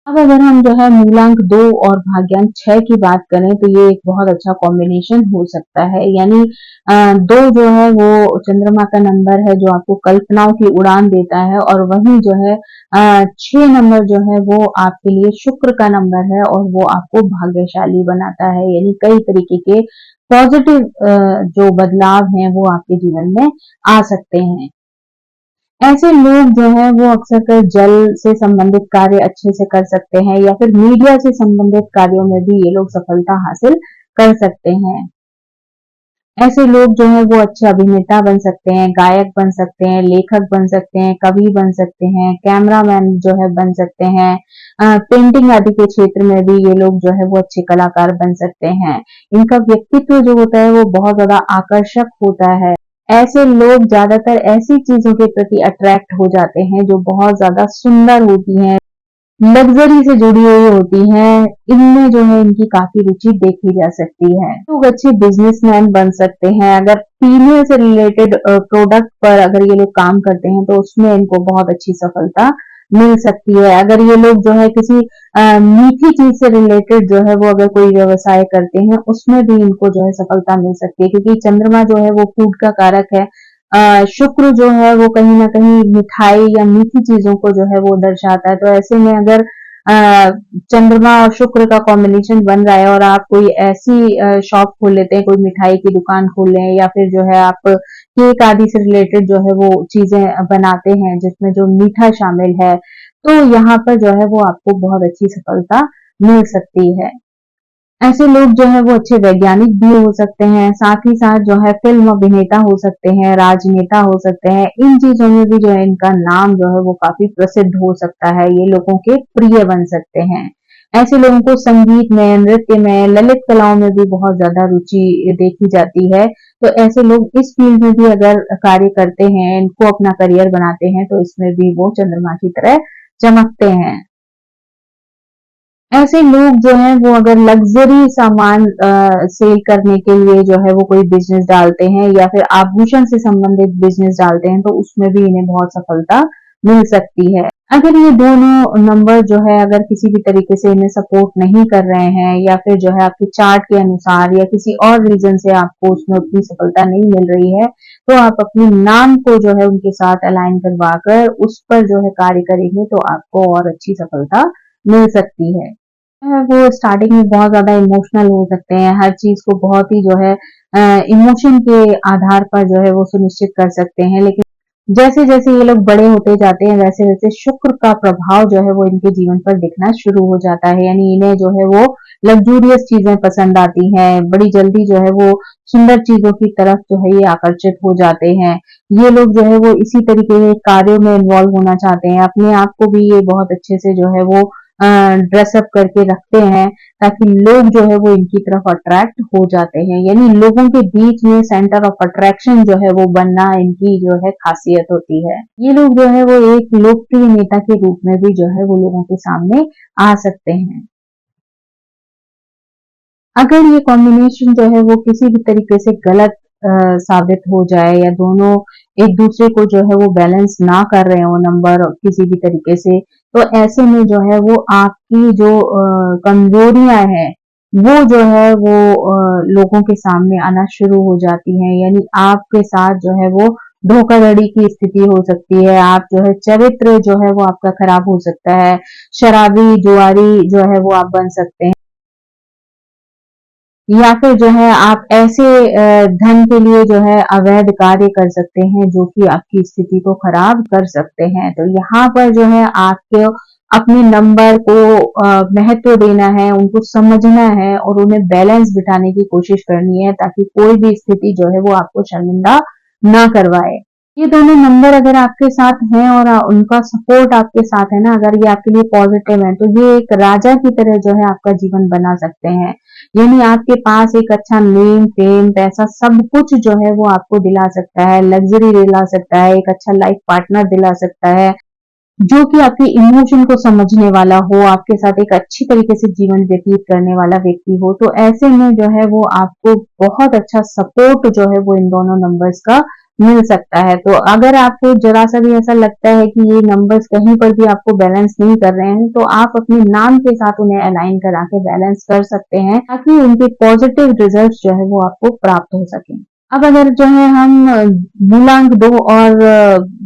अब अगर हम जो है मूलांक 2 और भाग्यांक 6 की बात करें तो ये एक बहुत अच्छा कॉम्बिनेशन हो सकता है। यानी 2 जो है वो चंद्रमा का नंबर है जो आपको कल्पनाओं की उड़ान देता है और वहीं जो है 6 नंबर जो है वो आपके लिए शुक्र का नंबर है और वो आपको भाग्यशाली बनाता है। यानी कई तरीके के पॉजिटिव जो बदलाव हैं वो आपके जीवन में आ सकते हैं। ऐसे लोग जो है वो अक्सर कर जल से संबंधित कार्य अच्छे से कर सकते हैं या फिर मीडिया से संबंधित कार्यों में भी ये लोग सफलता हासिल कर सकते हैं। ऐसे लोग जो है वो अच्छे अभिनेता बन सकते हैं, गायक बन सकते हैं, लेखक बन सकते हैं, कवि बन सकते हैं, कैमरामैन जो है बन सकते हैं, पेंटिंग आदि के क्षेत्र में भी ये लोग जो है वो अच्छे कलाकार बन सकते हैं। इनका व्यक्तित्व जो होता है वो बहुत ज्यादा आकर्षक होता है। ऐसे लोग ज्यादातर ऐसी चीजों के प्रति अट्रैक्ट हो जाते हैं जो बहुत ज्यादा सुंदर होती हैं, लग्जरी से जुड़ी हुई होती हैं, इनमें जो है इनकी काफी रुचि देखी जा सकती है। लोग अच्छे बिजनेसमैन बन सकते हैं। अगर फीमेल से रिलेटेड प्रोडक्ट पर अगर ये लोग काम करते हैं तो उसमें इनको बहुत अच्छी सफलता मिल सकती है। अगर ये लोग जो है किसी मीठी चीज से रिलेटेड जो है वो अगर कोई व्यवसाय करते हैं उसमें भी इनको जो है सफलता मिल सकती है, क्योंकि चंद्रमा जो है वो फूड का कारक है। शुक्र जो है वो कहीं ना कहीं मिठाई या मीठी चीजों को जो है वो दर्शाता है। तो ऐसे में अगर चंद्रमा और शुक्र का कॉम्बिनेशन बन रहा है और आप कोई ऐसी शॉप खोल लेते हैं, कोई मिठाई की दुकान खोल लें या फिर जो है आप केक आदि से रिलेटेड जो है वो चीजें बनाते हैं जिसमें जो मीठा शामिल है, तो यहाँ पर जो है वो आपको बहुत अच्छी सफलता मिल सकती है। ऐसे लोग जो है वो अच्छे वैज्ञानिक भी हो सकते हैं, साथ ही साथ जो है फिल्म अभिनेता हो सकते हैं, राजनेता हो सकते हैं। इन चीजों में भी जो है इनका नाम जो है वो काफी प्रसिद्ध हो सकता है, ये लोगों के प्रिय बन सकते हैं। ऐसे लोगों को संगीत में, नृत्य में, ललित कलाओं में भी बहुत ज्यादा रुचि देखी जाती है। तो ऐसे लोग इस फील्ड में भी अगर कार्य करते हैं, इनको अपना करियर बनाते हैं, तो इसमें भी वो चंद्रमा की तरह चमकते हैं। ऐसे लोग जो हैं वो अगर लग्जरी सामान सेल करने के लिए जो है वो कोई बिजनेस डालते हैं या फिर आभूषण से संबंधित बिजनेस डालते हैं तो उसमें भी इन्हें बहुत सफलता मिल सकती है। अगर ये दोनों नंबर जो है अगर किसी भी तरीके से इन्हें सपोर्ट नहीं कर रहे हैं या फिर जो है आपके चार्ट के अनुसार या किसी और रीजन से आपको उसमें उतनी सफलता नहीं मिल रही है, तो आप अपने नाम को जो है उनके साथ अलाइन करवा कर उस पर जो है कार्य करेंगे तो आपको और अच्छी सफलता मिल सकती है। वो स्टार्टिंग में बहुत ज़्यादा इमोशनल हो सकते हैं, हर चीज़ को बहुत ही जो है इमोशन के आधार पर जो है वो सुनिश्चित कर सकते हैं। लेकिन जैसे-जैसे ये लोग बड़े होते जाते हैं वैसे-वैसे शुक्र का प्रभाव जो है वो इनके जीवन पर दिखना शुरू हो जाता है। यानी इन्हें जो है वो लग्ज़ूरियस चीज़ें पसंद आती हैं, बड़ी जल्दी जो है वो सुंदर चीज़ों की तरफ जो है ये आकर्षित हो जाते हैं। ये लोग जो है वो इसी तरीके के कार्यों में इन्वॉल्व होना चाहते हैं, अपने आप को भी ये बहुत अच्छे से जो है वो ड्रेसअप करके रखते हैं ताकि लोग जो है वो इनकी तरफ अट्रैक्ट हो जाते हैं। यानी लोगों के बीच में सेंटर ऑफ अट्रैक्शन जो है वो बनना इनकी जो है खासियत होती है। ये लोग जो है वो एक लोकप्रिय नेता के रूप में भी जो है वो लोगों के सामने आ सकते हैं। अगर ये कॉम्बिनेशन जो है वो किसी भी तरीके से गलत साबित हो जाए या दोनों एक दूसरे को जो है वो बैलेंस ना कर रहे हो नंबर किसी भी तरीके से, तो ऐसे में जो है वो आपकी जो कमजोरियां हैं वो जो है वो लोगों के सामने आना शुरू हो जाती हैं। यानी आपके साथ जो है वो धोखाधड़ी की स्थिति हो सकती है, आप जो है चरित्र जो है वो आपका खराब हो सकता है, शराबी जुआरी जो है वो आप बन सकते हैं या फिर जो है आप ऐसे धन के लिए जो है अवैध कार्य कर सकते हैं जो कि आपकी स्थिति को खराब कर सकते हैं। तो यहाँ पर जो है आपको अपने नंबर को महत्व देना है, उनको समझना है और उन्हें बैलेंस बिठाने की कोशिश करनी है ताकि कोई भी स्थिति जो है वो आपको शर्मिंदा ना करवाए। ये दोनों नंबर अगर आपके साथ हैं और उनका सपोर्ट आपके साथ है ना, अगर ये आपके लिए पॉजिटिव है तो ये एक राजा की तरह जो है आपका जीवन बना सकते हैं। यानी आपके पास एक अच्छा नेम, फेम, पैसा सब कुछ जो है वो आपको दिला सकता है, लग्जरी दिला सकता है, एक अच्छा लाइफ पार्टनर दिला सकता है। जो कि आपके इमोशन को समझने वाला हो, आपके साथ एक अच्छी तरीके से जीवन व्यतीत करने वाला व्यक्ति हो, तो ऐसे में जो है वो आपको बहुत अच्छा सपोर्ट जो है वो इन दोनों नंबर्स का मिल सकता है। तो अगर आपको जरा सा भी ऐसा लगता है कि ये नंबर्स कहीं पर भी आपको बैलेंस नहीं कर रहे हैं, तो आप अपने नाम के साथ उन्हें अलाइन करा के बैलेंस कर सकते हैं, ताकि उनके पॉजिटिव रिजल्ट्स जो है वो आपको प्राप्त हो सके। अब अगर जो है हम मूलांक 2 और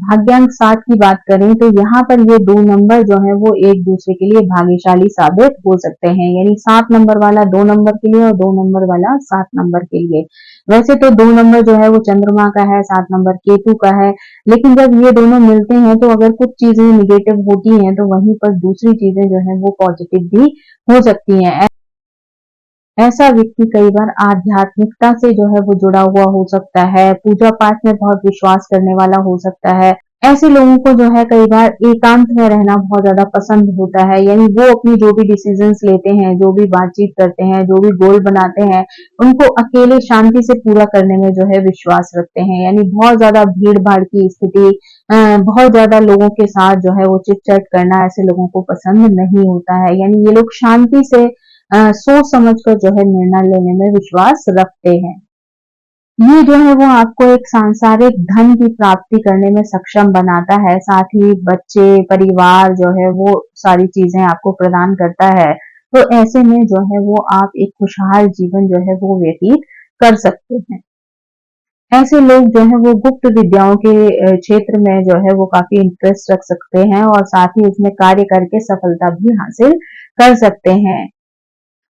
भाग्यांक 7 की बात करें, तो यहाँ पर ये 2 नंबर जो है वो एक दूसरे के लिए भाग्यशाली साबित हो सकते हैं। यानी 7 नंबर वाला 2 नंबर के लिए और 2 नंबर वाला 7 नंबर के लिए। वैसे तो 2 नंबर जो है वो चंद्रमा का है, 7 नंबर केतु का है, लेकिन जब ये दोनों मिलते हैं तो अगर कुछ चीजें निगेटिव होती हैं, तो वहीं पर दूसरी चीजें जो है वो पॉजिटिव भी हो सकती हैं। ऐसा व्यक्ति कई बार आध्यात्मिकता से जो है वो जुड़ा हुआ हो सकता है, पूजा पाठ में बहुत विश्वास करने वाला हो सकता है। ऐसे लोगों को जो है कई बार एकांत में रहना बहुत ज्यादा पसंद होता है, यानी वो अपनी जो भी डिसीजंस लेते हैं, जो भी बातचीत करते हैं, जो भी गोल बनाते हैं, उनको अकेले शांति से पूरा करने में जो है विश्वास रखते हैं। यानी बहुत ज्यादा भीड़ भाड़ की स्थिति, बहुत ज्यादा लोगों के साथ जो है वो चिट चैट करना ऐसे लोगों को पसंद नहीं होता है। यानी ये लोग शांति से सोच समझ कर जो है निर्णय लेने में विश्वास रखते हैं। ये जो है वो आपको एक सांसारिक धन की प्राप्ति करने में सक्षम बनाता है, साथ ही बच्चे, परिवार जो है वो सारी चीजें आपको प्रदान करता है। तो ऐसे में जो है वो आप एक खुशहाल जीवन जो है वो व्यतीत कर सकते हैं। ऐसे लोग जो है वो गुप्त विद्याओं के क्षेत्र में जो है वो काफी इंटरेस्ट रख सकते हैं और साथ ही उसमें कार्य करके सफलता भी हासिल कर सकते हैं।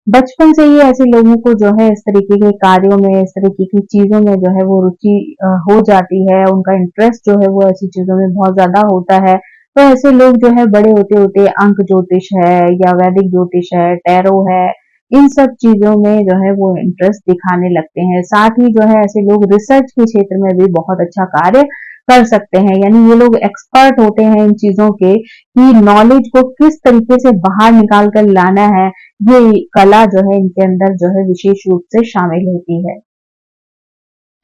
बचपन से ही ऐसे लोगों को जो है इस तरीके के कार्यों में, इस तरीके की चीज़ों में जो है वो रुचि हो जाती है, उनका इंटरेस्ट जो है वो ऐसी चीज़ों में बहुत ज़्यादा होता है। तो ऐसे लोग जो है बड़े होते-होते अंक ज्योतिष है या वैदिक ज्योतिष है, टैरो है, इन सब चीज़ों में जो है वो इंटरेस्ट दिखाने लगते हैं। साथ ही जो है ऐसे लोग रिसर्च के क्षेत्र में भी बहुत अच्छा कार्य कर सकते हैं। यानी ये लोग एक्सपर्ट होते हैं इन चीज़ों के, कि नॉलेज को किस तरीके से बाहर निकाल कर लाना है, ये कला जो है इनके अंदर जो है विशेष रूप से शामिल होती है।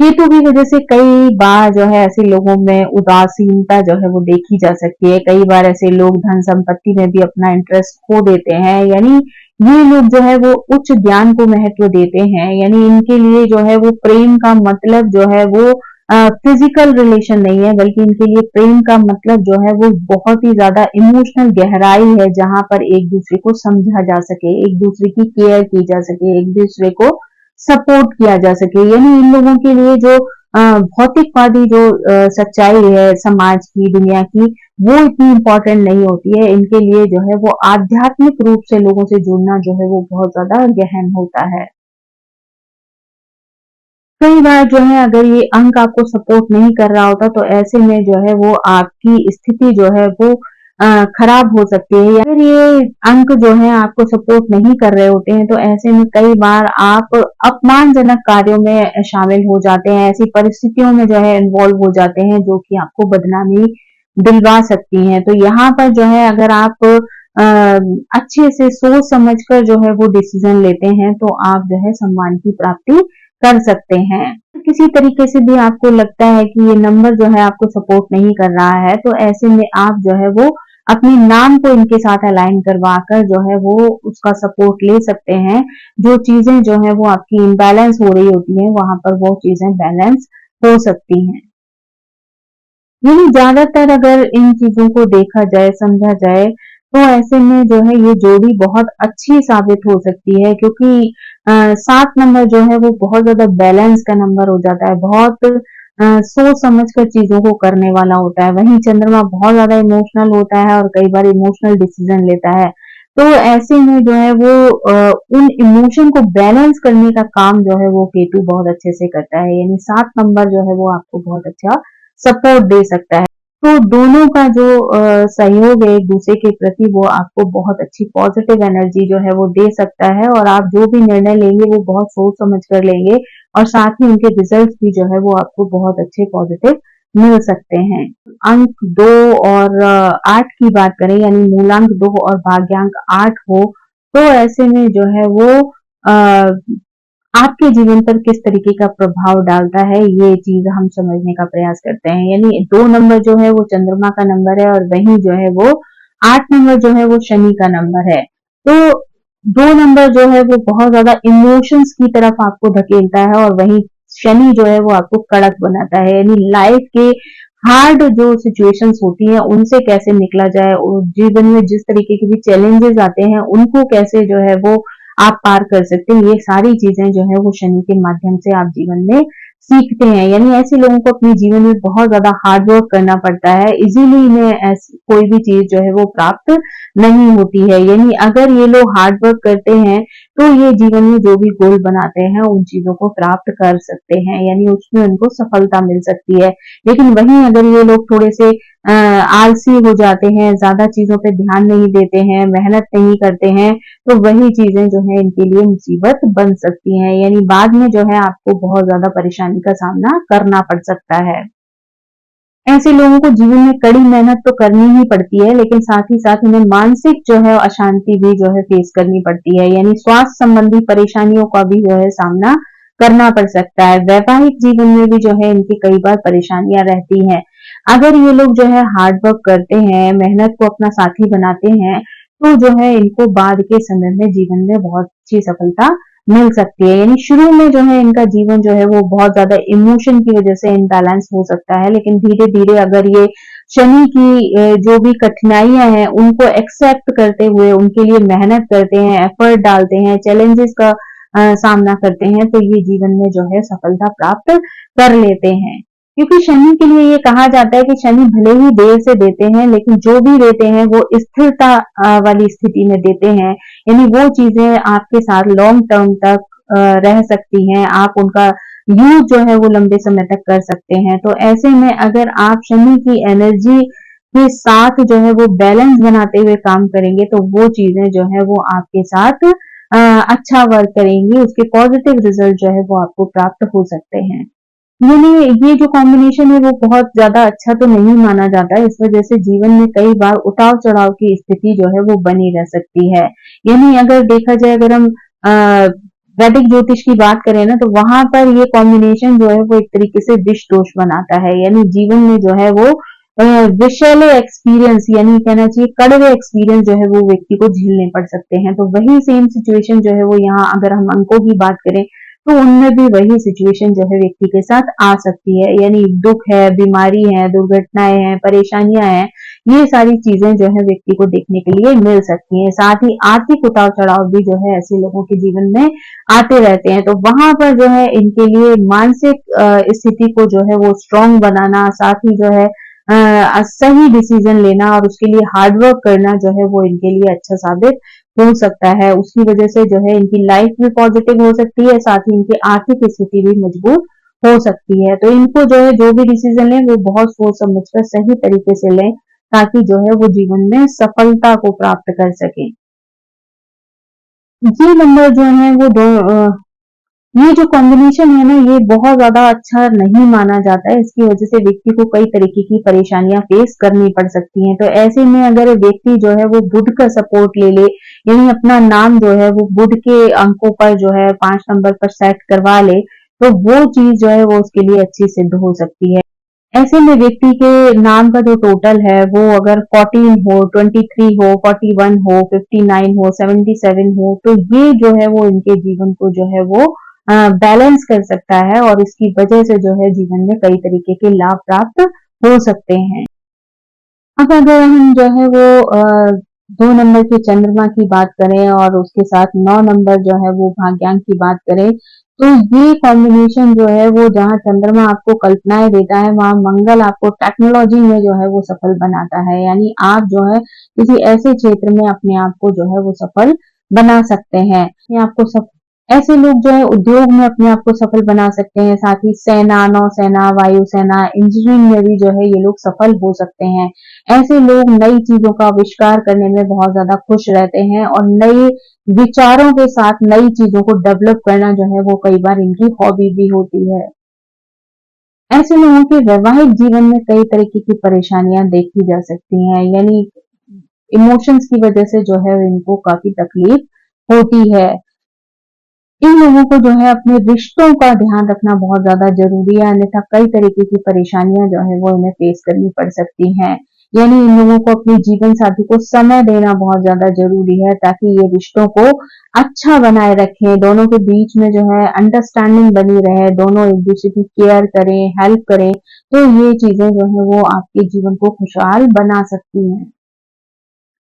केतु की वजह से कई बार जो है ऐसे लोगों में उदासीनता जो है वो देखी जा सकती है। कई बार ऐसे लोग धन संपत्ति में भी अपना इंटरेस्ट खो देते हैं। यानी ये लोग जो है वो उच्च ज्ञान को महत्व देते हैं। यानी इनके लिए जो है वो प्रेम का मतलब जो है वो फिजिकल रिलेशन नहीं है, बल्कि इनके लिए प्रेम का मतलब जो है वो बहुत ही ज्यादा इमोशनल गहराई है, जहां पर एक दूसरे को समझा जा सके, एक दूसरे की केयर की जा सके, एक दूसरे को सपोर्ट किया जा सके। यानी इन लोगों के लिए जो भौतिकवादी जो सच्चाई है समाज की, दुनिया की, वो इतनी इम्पोर्टेंट नहीं होती है। इनके लिए जो है वो आध्यात्मिक रूप से लोगों से जुड़ना जो है वो बहुत ज्यादा गहन होता है। कई बार जो है अगर ये अंक आपको सपोर्ट नहीं कर रहा होता, तो ऐसे में जो है वो आपकी स्थिति जो है वो खराब हो सकती है। या अगर ये अंक जो है आपको सपोर्ट नहीं कर रहे होते हैं, तो ऐसे में कई बार आप अपमानजनक कार्यों में शामिल हो जाते हैं, ऐसी परिस्थितियों में जो है इन्वॉल्व हो जाते हैं जो कि आपको बदनामी दिलवा सकती हैं। तो यहाँ पर जो है अगर आप अच्छे से सोच समझकर जो है वो डिसीजन लेते हैं, तो आप जो है सम्मान की प्राप्ति कर सकते हैं। किसी तरीके से भी आपको लगता है कि ये नंबर जो है आपको सपोर्ट नहीं कर रहा है, तो ऐसे में आप जो है वो अपने नाम को इनके साथ अलाइन करवाकर जो है वो उसका सपोर्ट ले सकते हैं। जो चीजें जो है वो आपकी इम्बैलेंस हो रही होती है, वहां पर वो चीजें बैलेंस हो सकती हैं। यही ज्यादातर अगर इन चीजों को देखा जाए, समझा जाए, तो ऐसे में जो है ये जोड़ी बहुत अच्छी साबित हो सकती है, क्योंकि 7 नंबर जो है वो बहुत ज़्यादा बैलेंस का नंबर हो जाता है, बहुत सोच समझ कर चीज़ों को करने वाला होता है। वहीं चंद्रमा बहुत ज़्यादा इमोशनल होता है और कई बार इमोशनल डिसीजन लेता है। तो ऐसे में जो है वो उन इमोशन को बैलेंस करने का काम जो है वो केतु बहुत अच्छे से करता है। यानी 7 नंबर जो है वो आपको बहुत अच्छा सपोर्ट दे सकता है। तो दोनों का जो सहयोग है एक-दूसरे के प्रति, वो आपको बहुत अच्छी पॉजिटिव एनर्जी जो है वो दे सकता है, और आप जो भी निर्णय लेंगे वो बहुत सोच समझ कर लेंगे, और साथ ही उनके रिजल्ट्स भी जो है वो आपको बहुत अच्छे पॉजिटिव मिल सकते हैं। अंक 2 और 8 की बात करें, यानी मूलांक 2 और भाग्यांक 8 हो, तो ऐसे में जो है वो अ आपके जीवन पर किस तरीके का प्रभाव डालता है, ये चीज हम समझने का प्रयास करते हैं। यानी 2 नंबर जो है वो चंद्रमा का नंबर है, और वहीं जो है वो 8 नंबर जो है वो शनि का नंबर है। तो 2 नंबर जो है वो बहुत ज्यादा इमोशंस की तरफ आपको धकेलता है, और वहीं शनि जो है वो आपको कड़क बनाता है। यानी लाइफ के हार्ड जो सिचुएशंस होती हैं उनसे कैसे निकला जाए, और जीवन में जिस तरीके के भी चैलेंजेस आते हैं उनको कैसे जो है वो आप पार कर सकते हैं, ये सारी चीजें जो है वो शनि के माध्यम से आप जीवन में सीखते हैं। यानी ऐसे लोगों को अपने जीवन में बहुत ज्यादा हार्ड वर्क करना पड़ता है, इजीली इन्हें कोई भी चीज जो है वो प्राप्त नहीं होती है। यानी अगर ये लोग हार्ड वर्क करते हैं तो ये जीवन में जो भी गोल बनाते हैं उन चीजों को प्राप्त कर सकते हैं, यानी उसमें उनको सफलता मिल सकती है। लेकिन वहीं अगर ये लोग थोड़े से आलसी हो जाते हैं, ज्यादा चीजों पे ध्यान नहीं देते हैं, मेहनत नहीं करते हैं, तो वही चीजें जो है इनके लिए मुसीबत बन सकती हैं। यानी बाद में जो है आपको बहुत ज्यादा परेशानी का सामना करना पड़ सकता है। ऐसे लोगों को जीवन में कड़ी मेहनत तो करनी ही पड़ती है, लेकिन साथ ही साथ इन्हें मानसिक जो है अशांति भी जो है फेस करनी पड़ती है। यानी स्वास्थ्य संबंधी परेशानियों का भी जो है सामना करना पड़ सकता है। वैवाहिक जीवन में भी जो है इनकी कई बार परेशानियां रहती हैं। अगर ये लोग जो है हार्ड वर्क करते हैं, मेहनत को अपना साथी बनाते हैं, तो जो है इनको बाद के समय में जीवन में बहुत अच्छी सफलता मिल सकती है। यानी शुरू में जो है इनका जीवन जो है वो बहुत ज्यादा इमोशन की वजह से इम्बैलेंस हो सकता है, लेकिन धीरे धीरे अगर ये शनि की जो भी कठिनाइयां हैं उनको एक्सेप्ट करते हुए उनके लिए मेहनत करते हैं, एफर्ट डालते हैं, चैलेंजेस का सामना करते हैं, तो ये जीवन में जो है सफलता प्राप्त कर लेते हैं। क्योंकि शनि के लिए ये कहा जाता है कि शनि भले ही देर से देते हैं, लेकिन जो भी देते हैं वो स्थिरता वाली स्थिति में देते हैं। यानी वो चीजें आपके साथ लॉन्ग टर्म तक रह सकती हैं, आप उनका यूज जो है वो लंबे समय तक कर सकते हैं। तो ऐसे में अगर आप शनि की एनर्जी के साथ जो है वो बैलेंस बनाते हुए काम करेंगे, तो वो चीजें जो है वो आपके साथ अच्छा वर्क करेंगी, उसके पॉजिटिव रिजल्ट जो है वो आपको प्राप्त हो सकते हैं। यानी ये जो कॉम्बिनेशन है वो बहुत ज्यादा अच्छा तो नहीं माना जाता है, इस वजह से जीवन में कई बार उतार चढ़ाव की स्थिति जो है वो बनी रह सकती है। यानी अगर देखा जाए, अगर हम वैदिक ज्योतिष की बात करें ना, तो वहां पर ये कॉम्बिनेशन जो है वो एक तरीके से विष दोष बनाता है। यानी जीवन में जो है वो विषैले एक्सपीरियंस, यानी कहना चाहिए कड़वे एक्सपीरियंस जो है वो व्यक्ति को झेलने पड़ सकते हैं। तो वही सेम सिचुएशन जो है वो यहाँ अगर हम अंकों की बात करें, तो उनमें भी वही सिचुएशन जो है व्यक्ति के साथ आ सकती है। यानी दुख है, बीमारी है, दुर्घटनाएं हैं, परेशानियां हैं, ये सारी चीजें जो है व्यक्ति को देखने के लिए मिल सकती हैं। साथ ही आर्थिक उतार चढ़ाव भी जो है ऐसे लोगों के जीवन में आते रहते हैं। तो वहां पर जो है इनके लिए मानसिक स्थिति को जो है वो स्ट्रांग बनाना, साथ ही जो है सही डिसीजन लेना और उसके लिए हार्डवर्क करना जो है वो इनके लिए अच्छा साबित हो सकता है। उसकी वजह से जो है इनकी लाइफ भी पॉजिटिव हो सकती है, साथ ही इनकी आर्थिक स्थिति भी मजबूत हो सकती है। तो इनको जो है जो भी डिसीजन लें वो बहुत सोच समझकर सही तरीके से लें, ताकि जो है वो जीवन में सफलता को प्राप्त कर सके। ये नंबर जो है वो ये जो कॉम्बिनेशन है ना, ये बहुत ज्यादा अच्छा नहीं माना जाता है। इसकी वजह से व्यक्ति को कई तरीके की परेशानियां फेस करनी पड़ सकती हैं। तो ऐसे में अगर व्यक्ति जो है वो बुध का सपोर्ट ले ले, यानी अपना नाम जो है वो बुध के अंकों पर जो है 5 नंबर पर सेट करवा ले, तो वो चीज जो है वो उसके लिए अच्छी सिद्ध हो सकती है। ऐसे में व्यक्ति के नाम का जो टोटल है वो अगर 14 हो, 23 हो, 41 हो, 59 हो, 77 हो, तो ये जो है वो इनके जीवन को जो है वो बैलेंस कर सकता है, और इसकी वजह से जो है जीवन में कई तरीके के लाभ प्राप्त हो सकते हैं। अब अगर हम जो है वो 2 नंबर के चंद्रमा की बात करें और उसके साथ 9 नंबर जो है वो भाग्यांक की बात करें, तो ये कॉम्बिनेशन जो है वो जहाँ चंद्रमा आपको कल्पनाएं देता है, वहां मंगल आपको टेक्नोलॉजी में जो है वो सफल बनाता है। यानी आप जो है किसी ऐसे क्षेत्र में अपने आप को जो है वो सफल बना सकते हैं। अपने आप को ऐसे लोग जो है उद्योग में अपने आप को सफल बना सकते हैं, साथ ही सेना, नौसेना, वायुसेना, इंजीनियरिंग में भी जो है ये लोग सफल हो सकते हैं। ऐसे लोग नई चीजों का आविष्कार करने में बहुत ज्यादा खुश रहते हैं, और नए विचारों के साथ नई चीजों को डेवलप करना जो है वो कई बार इनकी हॉबी भी होती है। ऐसे लोगों के वैवाहिक जीवन में कई तरीके की परेशानियां देखी जा सकती हैं। यानी इमोशंस की वजह से जो है इनको काफी तकलीफ होती है। इन लोगों को जो है अपने रिश्तों का ध्यान रखना बहुत ज्यादा जरूरी है, अन्यथा कई तरीके की परेशानियां जो है वो इन्हें फेस करनी पड़ सकती हैं। यानी इन लोगों को अपने जीवन साथी को समय देना बहुत ज्यादा जरूरी है, ताकि ये रिश्तों को अच्छा बनाए रखें, दोनों के बीच में जो है अंडरस्टैंडिंग बनी रहे, दोनों एक दूसरे की केयर करें, हेल्प करें, तो ये चीजें जो है वो आपके जीवन को खुशहाल बना सकती हैं।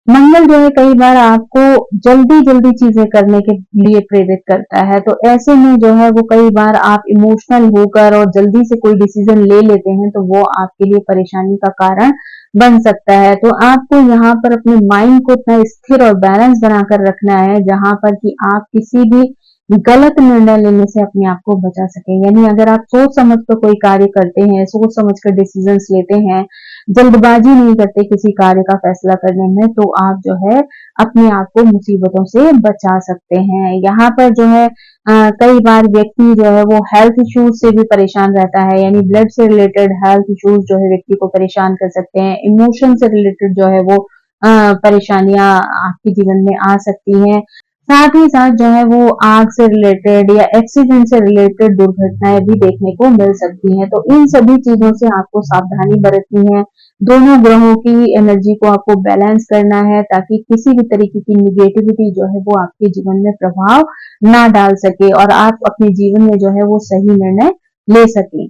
मंगल जो है कई बार आपको जल्दी-जल्दी चीज़ें करने के लिए प्रेरित करता है, तो ऐसे में जो है वो कई बार आप इमोशनल होकर और जल्दी से कोई डिसीज़न ले लेते हैं, तो वो आपके लिए परेशानी का कारण बन सकता है। तो आपको यहाँ पर अपने माइंड को इतना स्थिर और बैलेंस बनाकर रखना है, जहाँ पर कि आप किसी भी गलत निर्णय लेने से अपने आप को बचा सकें। यानी अगर आप सोच समझ कर कोई कार्य करते हैं, सोच समझ कर डिसीज़न्स लेते हैं, जल्दबाजी नहीं करते किसी कार्य का फैसला करने में, तो आप जो है अपने आप को मुसीबतों से बचा सकते हैं। यहाँ पर जो है कई बार व्यक्ति जो है वो हेल्थ इश्यूज से भी परेशान रहता है, यानी ब्लड से रिलेटेड हेल्थ इश्यूज जो है व्यक्ति को परेशान कर सकते हैं। इमोशन से रिलेटेड जो है वो परेशानियां आपके जीवन में आ सकती हैं। साथ ही साथ जो है वो आग से रिलेटेड या एक्सीडेंट से रिलेटेड दुर्घटनाएं भी देखने को मिल सकती हैं। तो इन सभी चीजों से आपको सावधानी बरतनी है। दोनों ग्रहों की एनर्जी को आपको बैलेंस करना है, ताकि किसी भी तरीके की निगेटिविटी जो है वो आपके जीवन में प्रभाव ना डाल सके और आप अपने जीवन में जो है वो सही निर्णय ले सकें।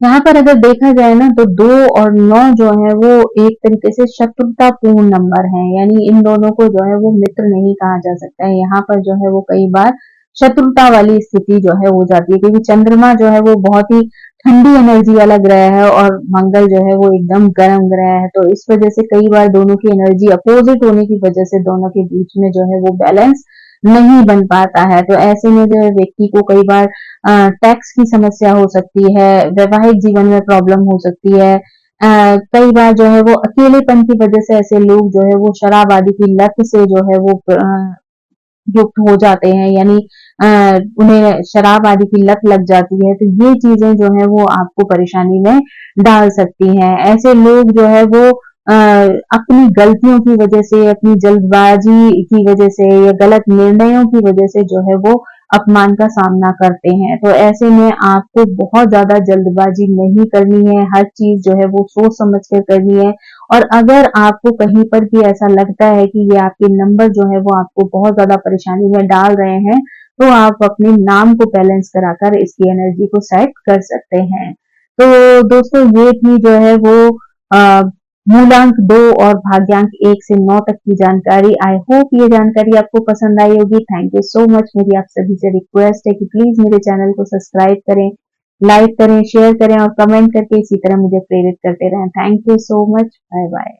यहाँ पर अगर देखा जाए ना, तो 2 और 9 जो है वो एक तरीके से शत्रुतापूर्ण नंबर हैं, यानी इन दोनों को जो है वो मित्र नहीं कहा जा सकता है। यहाँ पर जो है वो कई बार शत्रुता वाली स्थिति जो है हो जाती है, क्योंकि चंद्रमा जो है वो बहुत ही ठंडी एनर्जी वाला ग्रह है और मंगल जो है वो एकदम गर्म ग्रह है। तो इस वजह से कई बार दोनों की एनर्जी अपोजिट होने की वजह से दोनों के बीच में जो है वो बैलेंस नहीं बन पाता है। तो ऐसे में जो है व्यक्ति को कई बार टैक्स की समस्या हो सकती है, वैवाहिक जीवन में प्रॉब्लम हो सकती है। कई बार जो है वो अकेलेपन की वजह से ऐसे लोग जो है वो शराब आदि की लत से जो है वो युक्त हो जाते हैं, यानी उन्हें शराब आदि की लत लग जाती है। तो ये चीजें जो है वो आपको परेशानी में डाल सकती हैं। ऐसे लोग जो है वो अपनी गलतियों की वजह से, अपनी जल्दबाजी की वजह से या गलत निर्णयों की वजह से जो है वो अपमान का सामना करते हैं। तो ऐसे में आपको बहुत ज्यादा जल्दबाजी नहीं करनी है, हर चीज जो है वो सोच समझ कर करनी है। और अगर आपको कहीं पर भी ऐसा लगता है कि ये आपके नंबर जो है वो आपको बहुत ज्यादा परेशानी में डाल रहे हैं, तो आप अपने नाम को बैलेंस कराकर इसकी एनर्जी को सेट कर सकते हैं। तो दोस्तों ये थी जो है वो अ, मूलांक 2 और भाग्यांक 1 से 9 तक की जानकारी। आई होप ये जानकारी आपको पसंद आई होगी। Thank you so much. मेरी आप सभी से रिक्वेस्ट है कि प्लीज मेरे चैनल को सब्सक्राइब करें, लाइक करें, शेयर करें और कमेंट करके इसी तरह मुझे प्रेरित करते रहें। Thank you so much. Bye bye.